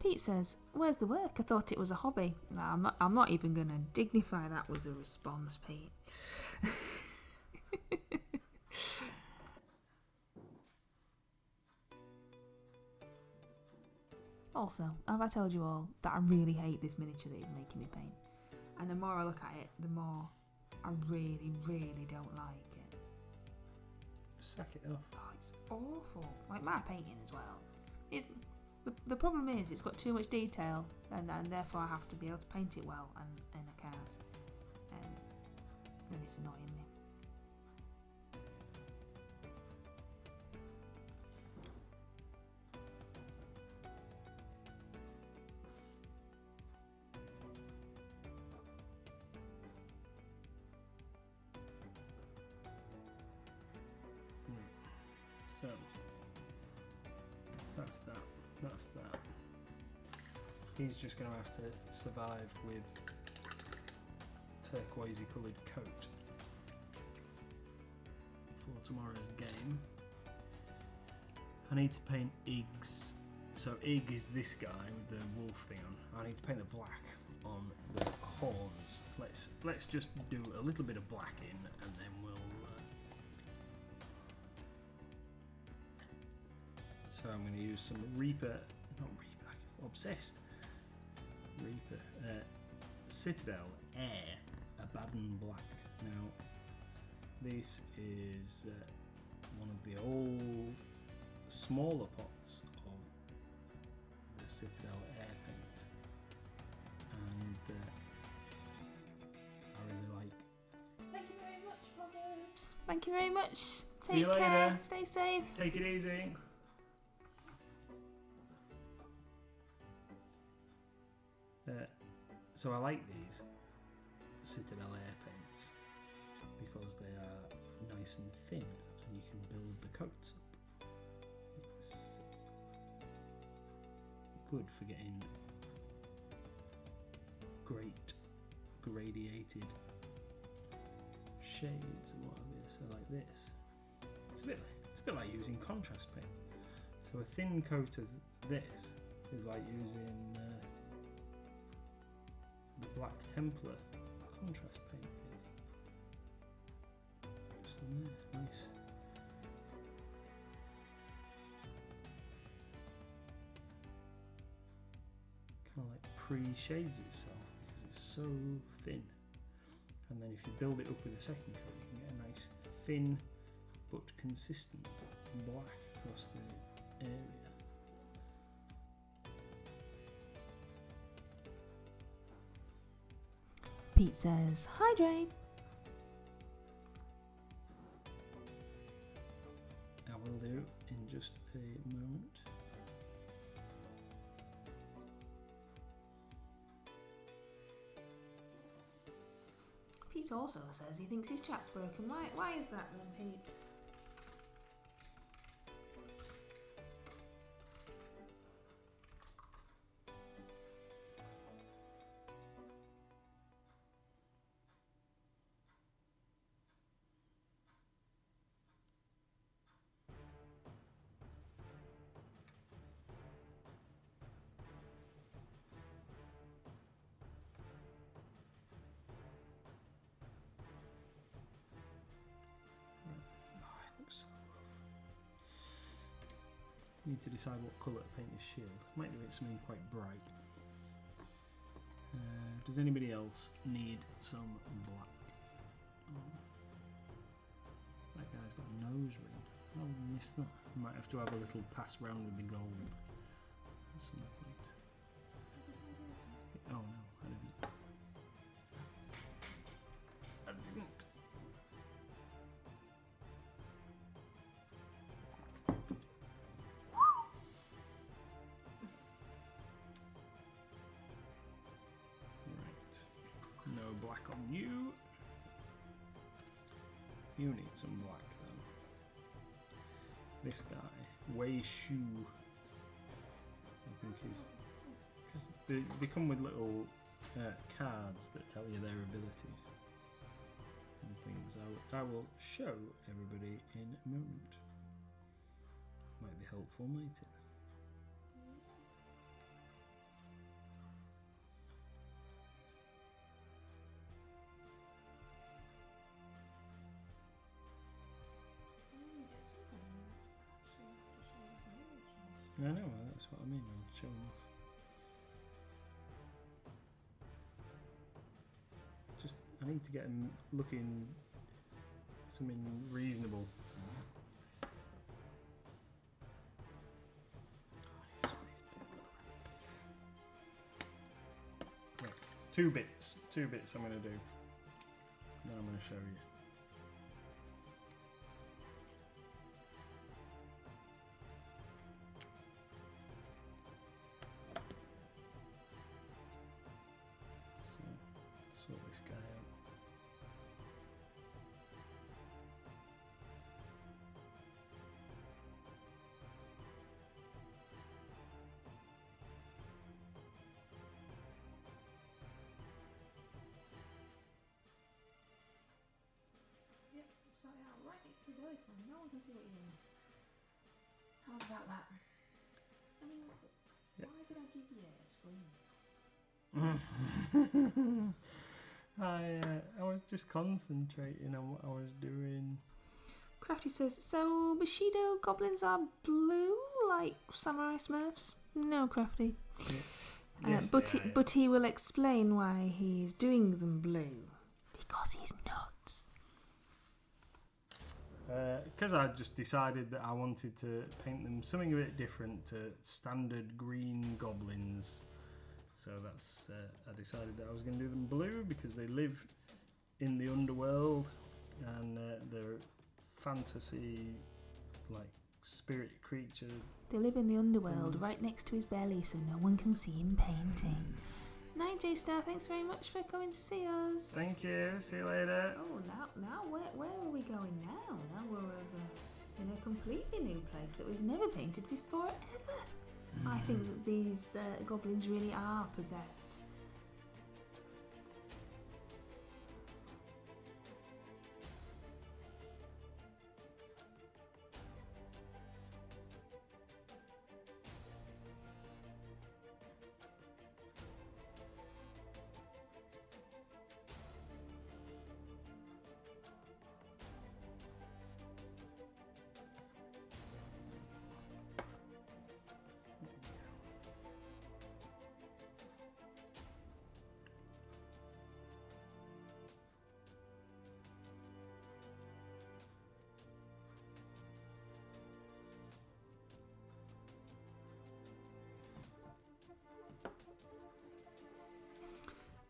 Pete says, "Where's the work? I thought it was a hobby." No, I'm not even going to dignify that was a response, Pete. Also, have I told you all that I really hate this miniature that he's making me paint? And the more I look at it, the more I really, really don't like it. Sack it off. Oh, it's awful. Like my painting as well. The problem is it's got too much detail, and therefore I have to be able to paint it well, and I can't. Then it's annoying me. So that's that. That's that. He's just going to have to survive with turquoisey coloured coat for tomorrow's game. I need to paint Iggs. So Igg is this guy with the wolf thing on. I need to paint the black on the horns. Let's just do a little bit of black in, and then we'll. So I'm going to use some Reaper, Citadel Air Abaddon Black. Now, this is one of the old, smaller pots of the Citadel Air paint, and I really like. Thank you very much, Robbers. Thank you very much. See you Take care. later. Stay safe. Take it easy. So I like these Citadel Air paints because they are nice and thin, and you can build the coats up. It's good for getting great gradiated shades and what have you. So like this, it's a bit like using contrast paint. So a thin coat of this is like using the Black Templar contrast paint, really. Just on there, nice. Kind of like pre-shades itself because it's so thin. And then if you build it up with a second coat, you can get a nice thin but consistent black across the area. Pete says, "Hydrate." I will do in just a moment. Pete also says he thinks his chat's broken. Why is that then, Pete? Need to decide what colour to paint his shield. Might do it something quite bright. Does anybody else need some black? That guy's got a nose ring. Oh, missed that. Might have to have a little pass round with the gold at some point. Oh no, I didn't. I didn't. Right. No black on you. You need some black then. This guy, Wei Shu, I think is, because they come with little cards that tell you their abilities and things. I will show everybody in a moment. Might be helpful, might it? I know, that's what I mean, I'll show them off. Just, I need to get them looking something reasonable. Right, two bits I'm going to do. Now I'm going to show you. Sort this guy out. Yep, sorry, out right next to your belly sign. No one can see what you're doing. How's about that? I mean, yep. Why did I give you a screen? I was just concentrating on what I was doing. Crafty says, so Bushido goblins are blue like samurai smurfs? No, Crafty. Yeah. Yes, but he will explain why he's doing them blue. Because he's nuts. Because I just decided that I wanted to paint them something a bit different to standard green goblins. So that's I decided that I was going to do them blue because they live in the underworld and they're fantasy, like spirit creature. They live in the underworld right next to his belly so no one can see him painting. Night, J-Star, thanks very much for coming to see us. Thank you, see you later. Oh, now where are we going now? Now we're over in a completely new place that we've never painted before ever. I think that these goblins really are possessed.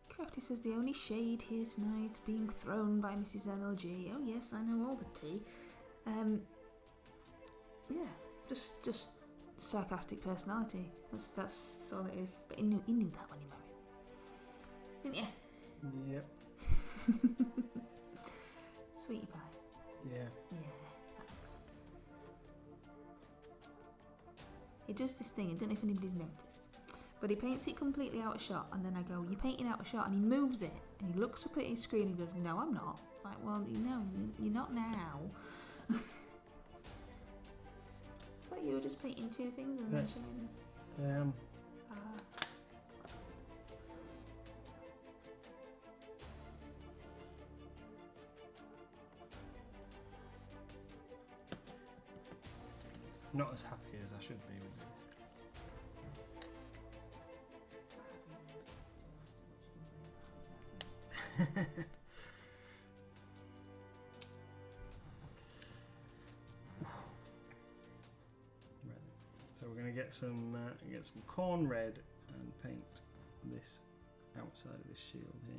Crafty says the only shade here tonight's being thrown by Mrs. MLG. Oh yes, I know all the tea. Yeah, just sarcastic personality. That's all it is. But he knew that when he married, didn't you? Yep. Sweetie pie. Yeah. Yeah, thanks. He does this thing. I don't know if anybody's noticed. But he paints it completely out of shot, and then I go, you're painting out of shot, and he moves it, and he looks up at his screen and goes, no, I'm not. Like, well, no, you're not now. I thought you were just painting two things and then showing us. not as happy as I should be with this. Right. So we're going to get some corn red and paint this outside of this shield here.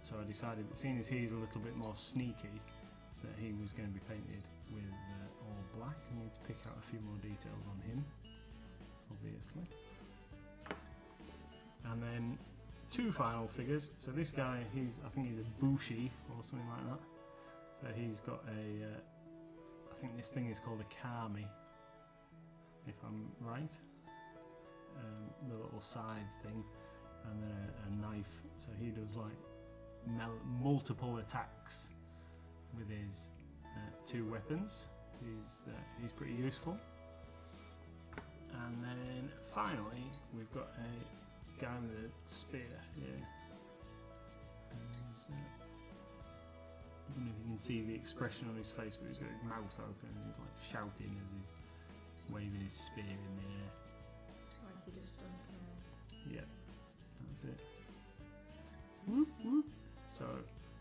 so I decided that seeing as he's a little bit more sneaky, that he was going to be painted with all black. I need to pick out a few more details on him, obviously. And then 2 final figures. So this guy, I think he's a Bushi or something like that. So he's got I think this thing is called a Kami, if I'm right. The little side thing, and then a knife. So he does like multiple attacks with his 2 weapons. He's pretty useful. And then finally we've got a guy with a spear. Yeah. I don't know if you can see the expression on his face, but he's got his mouth open and he's like shouting as he's waving his spear in the air. Like he just don't care. Yeah, that's it. Whoop, whoop. So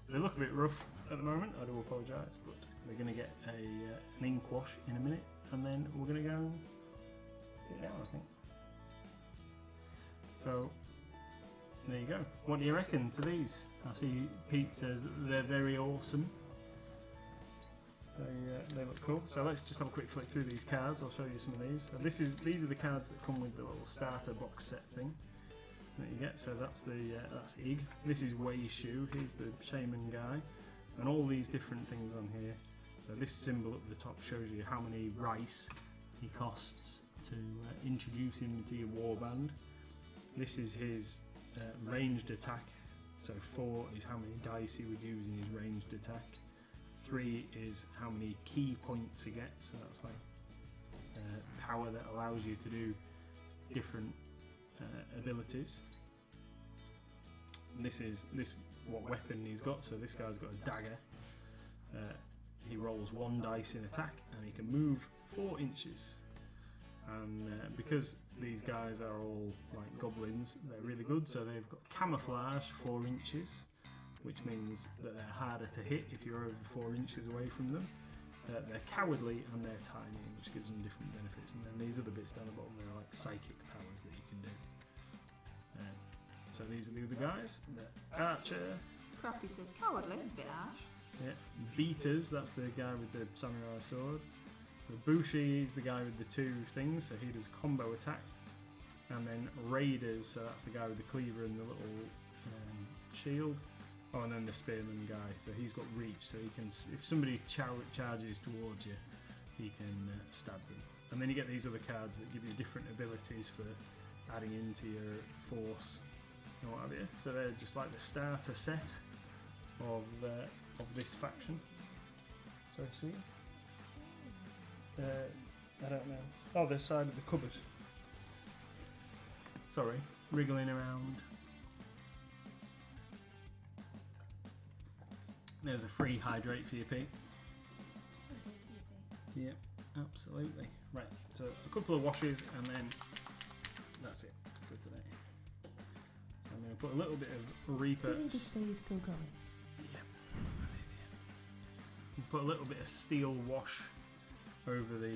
they look a bit rough at the moment, I do apologise, but we're going to get an ink wash in a minute and then we're going to go and sit down, I think. So there you go. What do you reckon to these? I see Pete says they're very awesome. They look cool. So let's just have a quick flick through these cards. I'll show you some of these. So these are the cards that come with the little starter box set thing that you get. So that's Ig. This is Wei Shu. He's the shaman guy, and all these different things on here. So this symbol at the top shows you how many rice he costs to introduce him into your warband. This is his ranged attack. So 4 is how many dice he would use in his ranged attack. 3 is how many key points he gets. So that's like power that allows you to do different abilities. And this is what weapon he's got. So this guy's got a dagger. He rolls 1 dice in attack and he can move 4 inches. And because these guys are all like goblins, they're really good. So they've got camouflage 4 inches, which means that they're harder to hit if you're over 4 inches away from them. They're cowardly and they're tiny, which gives them different benefits. And then these other bits down the bottom, they're like psychic powers that you can do. So these are the other guys. The archer. Crafty says cowardly, a bit harsh. Yeah. Beaters, that's the guy with the samurai sword. The Bushi is the guy with the 2 things, so he does combo attack. And then Raiders, so that's the guy with the cleaver and the little shield. Oh, and then the spearman guy, so he's got reach, so he can, if somebody charges towards you, he can stab them. And then you get these other cards that give you different abilities for adding into your force and what have you. So they're just like the starter set of this faction. Sorry, sweet. I don't know. Oh, the side of the cupboard. Sorry, wriggling around. There's a free hydrate for you, Pete. Yep, absolutely. Right, so a couple of washes and then that's it for today. So I'm going to put a little bit of Reaper. Did he just say he's still going? Yep. Put a little bit of steel wash over the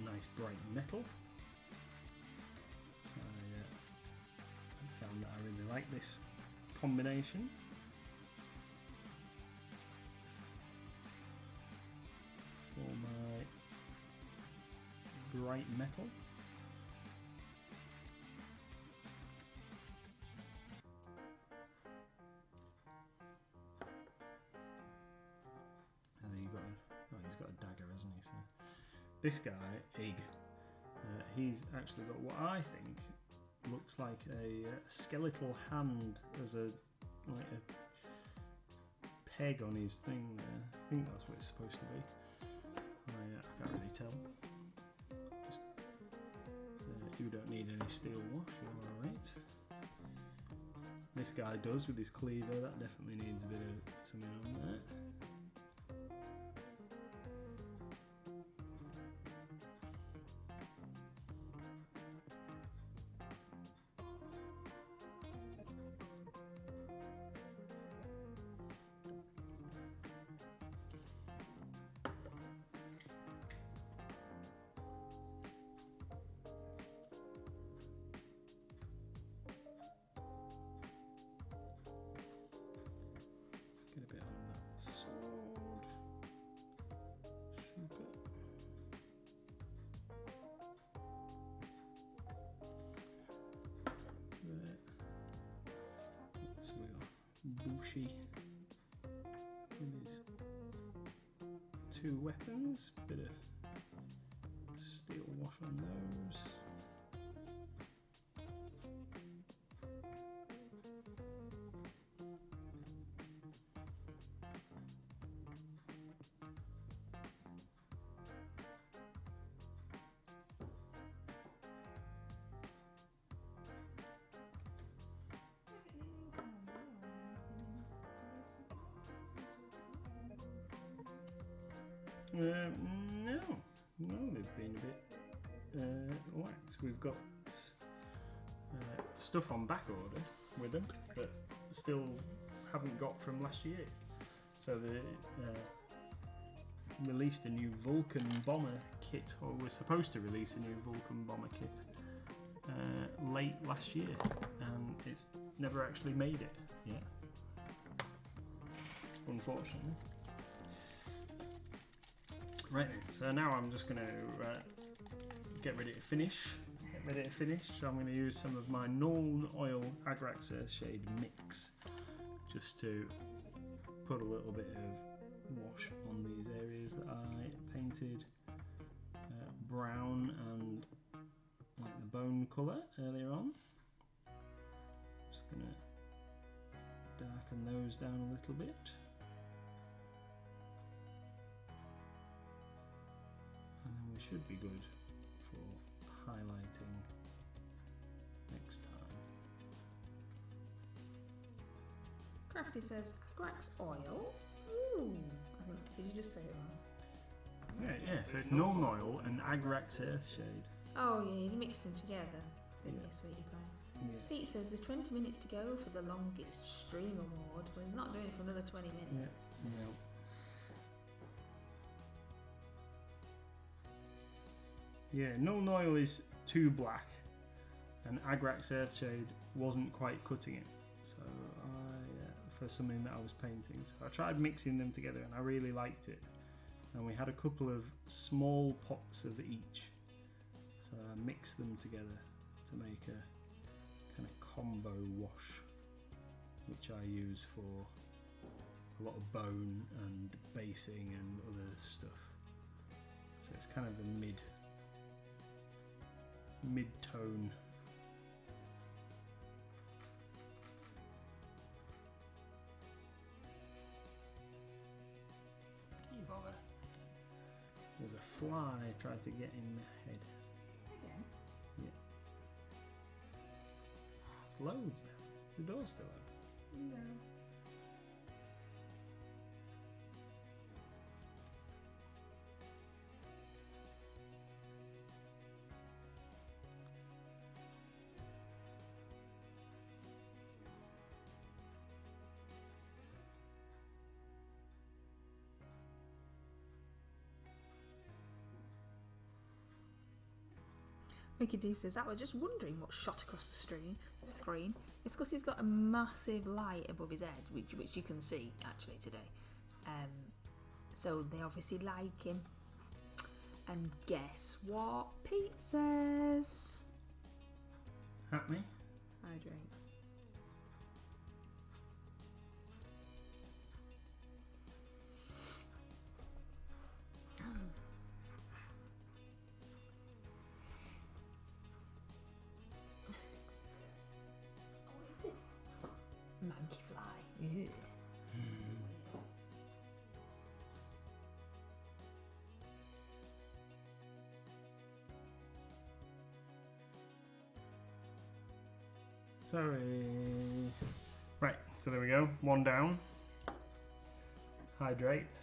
nice bright metal. I found that I really like this combination. For my bright metal. He's got a dagger, hasn't he? So this guy, Ig, he's actually got what I think looks like a skeletal hand as a peg on his thing there. I think that's what it's supposed to be. I can't really tell. Just, you don't need any steel wash, you're alright. This guy does with his cleaver, that definitely needs a bit of something on there. Bushy with his 2 weapons. Bit of steel wash on those. No, they've been a bit lax. We've got stuff on back order with them that still haven't got from last year. So they released a new Vulcan bomber kit, or was supposed to release a new Vulcan bomber kit late last year, and it's never actually made it yet, unfortunately. Right then, so now I'm just going to get ready to finish. So I'm going to use some of my Null Oil Agrax Earthshade mix just to put a little bit of wash on these areas that I painted brown and like the bone colour earlier on. Just going to darken those down a little bit. And then we should be good for highlighting next time. Crafty says Agrax oil. Ooh, I think, did you just say it wrong? Yeah, so it's Null Oil and Agrax Earthshade. Oh yeah, you mixed them together, didn't Yeah. you, sweetie pie? Yeah. Pete says there's 20 minutes to go for the longest stream award, but he's not doing it for another 20 minutes. No. Yeah, Null Oil is too black, and Agrax Earthshade wasn't quite cutting it. So for something that I was painting, so I tried mixing them together, and I really liked it. And we had a couple of small pots of each, so I mixed them together to make a kind of combo wash, which I use for a lot of bone and basing and other stuff. So it's kind of a mid-tone. Can you bother? There's a fly tried to get in the head. Again? Yeah. There's loads now. The door's still open. No. Mickey D says, I was just wondering what shot across the screen. It's because he's got a massive light above his head, which you can see actually today. So they obviously like him. And guess what Pete says? Happy? Hydrate. Monkey fly. Yeah. Sorry. Right, so there we go. One down. Hydrate.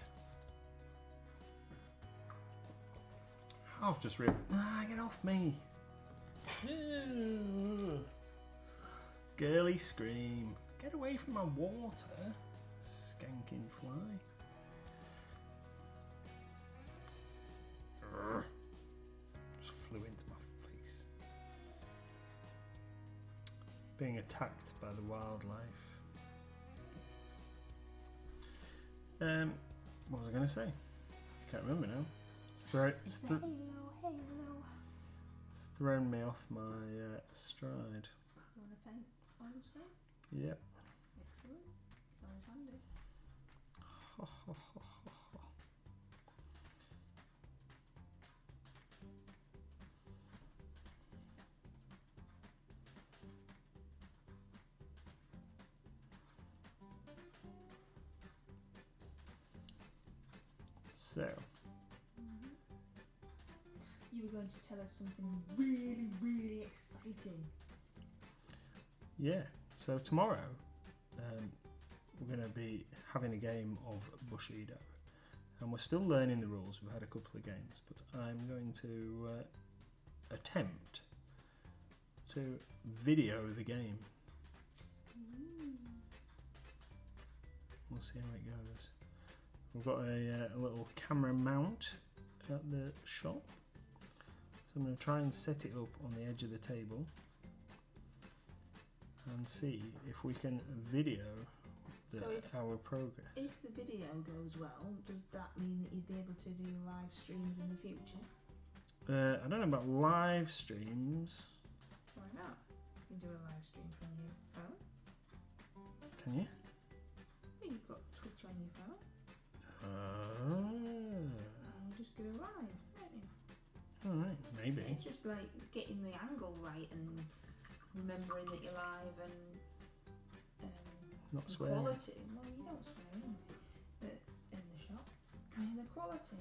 I've just ripped. Get off me. Ew. Girly scream. Get away from my water, skanking fly. Urgh. Just flew into my face. Being attacked by the wildlife. What was I going to say? Can't remember now. It's Halo. thrown me off my stride. You want to paint on the screen? Yep. Excellent. So handy. So, You were going to tell us something really, really exciting. yeah. So tomorrow, we're going to be having a game of Bushido. And we're still learning the rules. We've had a couple of games. But I'm going to attempt to video the game. We'll see how it goes. We've got a little camera mount at the shop. So I'm going to try and set it up on the edge of the table and see if we can video our progress. If the video goes well, does that mean that you'd be able to do live streams in the future? I don't know about live streams. Why not? You can do a live stream from your phone. Can you? Yeah, you've got Twitch on your phone. Oh. And you just go live, don't you? Alright, maybe. It's just like getting the angle right and remembering that you're live and Not the swearing. quality. Well, you don't swear anyway. But in the shop, I mean the quality.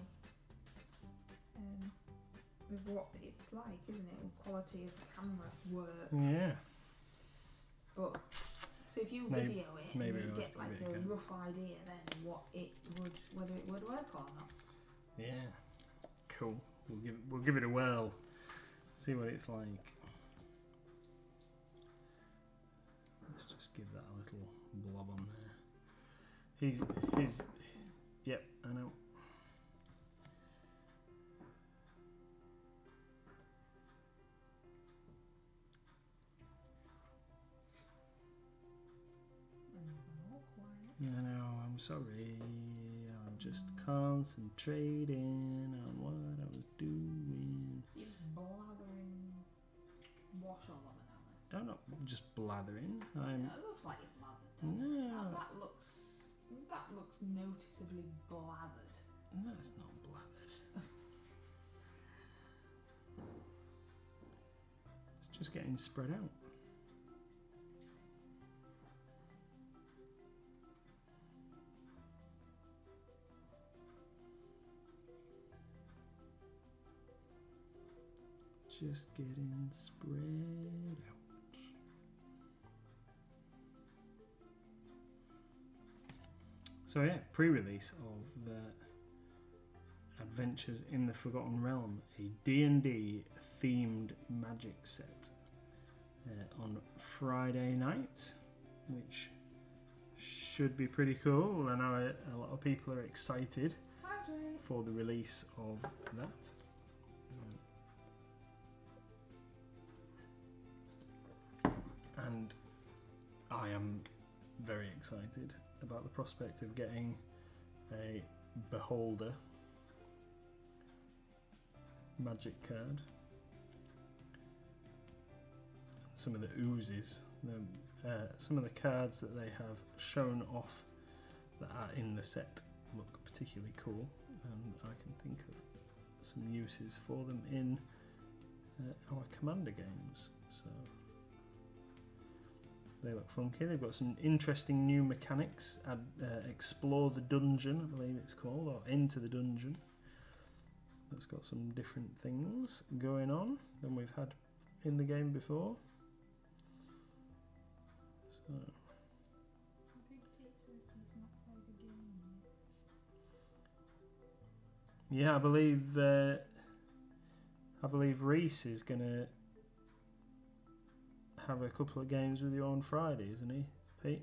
With what it's like, isn't it? With quality of camera work. Yeah. But so if you Maybe- video it, maybe and you we'll get have to like do it the again. rough idea then whether it would work or not. Yeah. Cool. We'll give it a whirl. See what it's like. Let's just give that a little blob on there. He's yep, I know. And you're all quiet. I know, I'm sorry. I'm just concentrating on what I was doing. So you're just blathering wash all over now I'm not just blathering. then. I'm Yeah, it looks like you're blathered. Then. no. That looks noticeably blathered. That's not blathered. It's just getting spread out. Just getting spread out. So yeah, pre-release of Adventures in the Forgotten Realm, a D&D themed magic set on Friday night, which should be pretty cool. I know a lot of people are excited for the release of that. And I am very excited about the prospect of getting a Beholder magic card. Some of the oozes, some of the cards that they have shown off that are in the set look particularly cool, and I can think of some uses for them in our Commander games. So they look funky. They've got some interesting new mechanics. Explore the dungeon, I believe it's called, or Into the Dungeon. That's got some different things going on than we've had in the game before. So I think Pete says he's not played the game yet. yeah, I believe Reese is gonna have a couple of games with you on Friday, isn't he, Pete?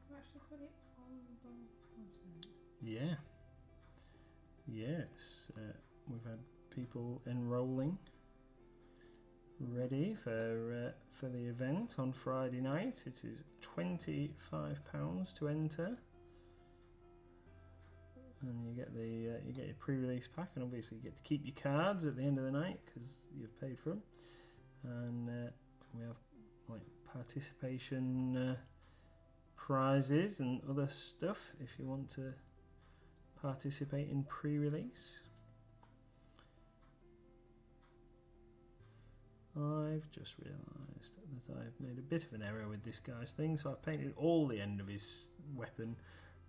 You actually put it on the website. Yeah. Yes. We've had people enrolling, ready for the event on Friday night. It is £25 to enter. and you get your pre-release pack, and obviously you get to keep your cards at the end of the night because you've paid for them. And we have like participation prizes and other stuff if you want to participate in pre-release. I've just realised that I've made a bit of an error with this guy's thing, so I've painted all the end of his weapon,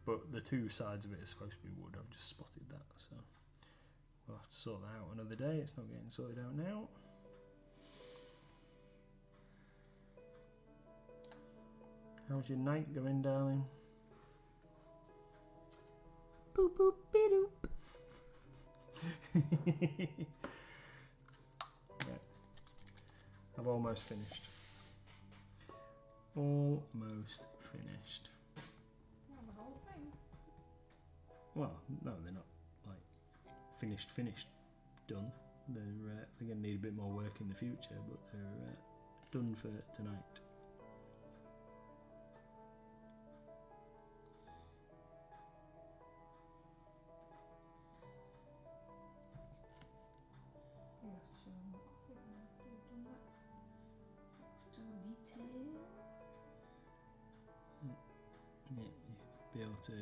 but the two sides of it are supposed to be wood. I've just spotted that, so we'll have to sort that out another day. It's not getting sorted out now. How's your night going, darling? Boop boop be doop. Right. I've almost finished. Almost finished. Yeah, the whole thing. Well, no, they're not like finished, done. They're going to need a bit more work in the future, but they're done for tonight. You have to show them what off it and after you've done that. Extra detail. Yeah, you'd be able to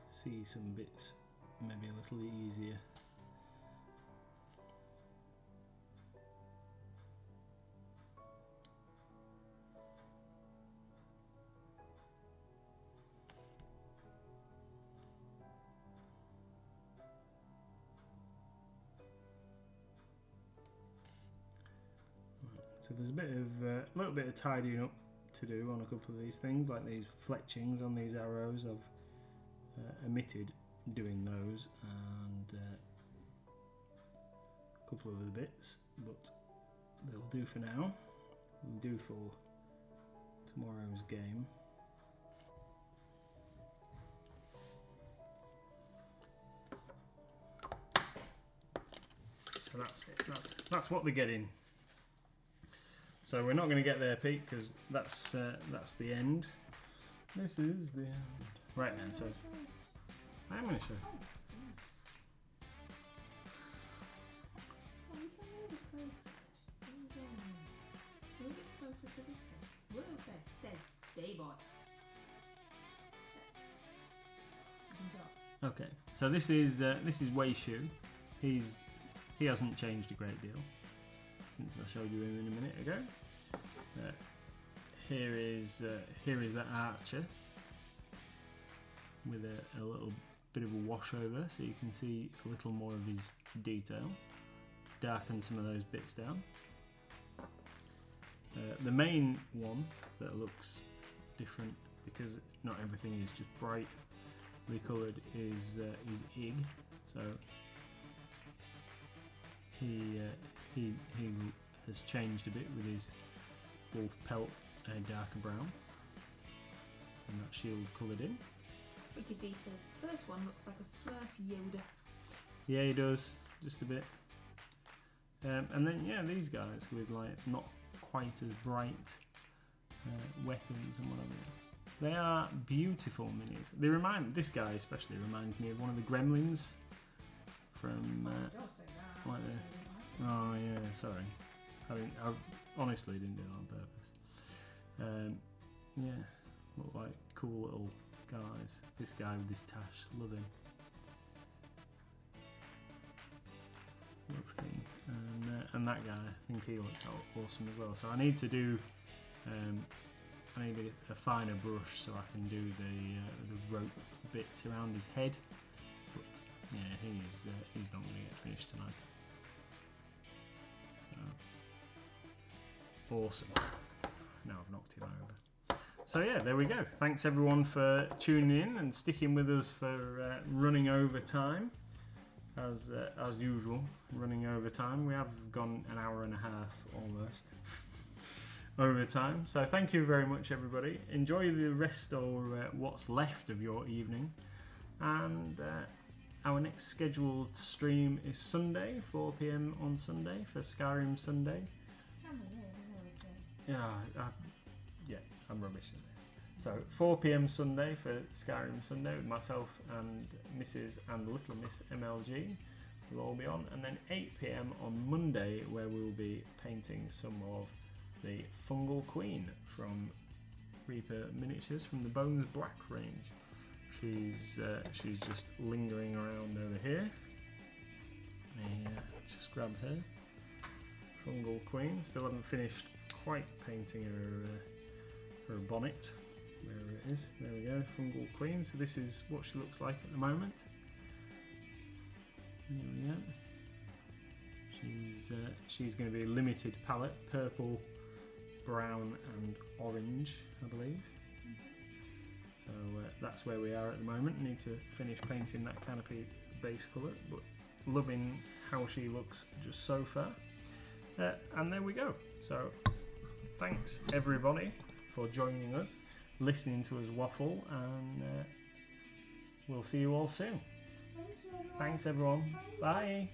see some bits maybe a little easier. So there's a little bit of tidying up to do on a couple of these things, like these fletchings on these arrows. I've omitted doing those, and a couple of other bits, but they'll do for now. They'll do for tomorrow's game. So that's it. That's what they're getting. So we're not going to get there, Pete, because that's the end. This is the end. Right then, so I'm going to show. Oh, you can move it closer. Move it closer to this one. Whoa, stay, boy. You can talk. Okay, so this is Wei Shu. He hasn't changed a great deal since I showed you him in a minute ago. Here is that archer with a little bit of a wash over, so you can see a little more of his detail. Darken some of those bits down. The main one that looks different, because not everything is just brightly coloured, is Ig. So he has changed a bit with his wolf pelt a darker brown, and that shield coloured in. Wicked D says the first one looks like a Smurf Yoda. Yeah, he does, just a bit. And then yeah, these guys with like not quite as bright weapons and whatever. They are beautiful minis. This guy especially reminds me of one of the Gremlins from Don't say that. like the. Oh yeah, sorry. I honestly didn't do it on purpose. Yeah, look like cool little guys. This guy with this tash, love him. Love him. And that guy, I think he looks awesome as well. So I need to do, I need a finer brush so I can do the rope bits around his head. But yeah, he's not going to get finished tonight. So awesome. Now I've knocked him over. So yeah, there we go. Thanks everyone for tuning in and sticking with us for running over time. As usual, running over time. We have gone an hour and a half almost over time. So thank you very much everybody. Enjoy the rest or what's left of your evening. And our next scheduled stream is Sunday, 4 PM on Sunday for Skyrim Sunday. How many years? I know it's Yeah, I'm rubbish at this. So 4 PM Sunday for Skyrim Sunday with myself and Mrs. and Little Miss MLG will all be on, and then 8 PM on Monday where we'll be painting some of the Fungal Queen from Reaper Miniatures from the Bones Black range. She's just lingering around over here. Just grab her. Fungal Queen. Still haven't finished quite painting her bonnet. There it is. There we go. Fungal Queen. So this is what she looks like at the moment. There we go. She's going to be a limited palette, purple, brown, and orange, I believe. So that's where we are at the moment. Need to finish painting that canopy base colour, but loving how she looks just so far. And there we go. So thanks everybody for joining us, listening to us waffle, and we'll see you all soon. Thanks everyone. Bye.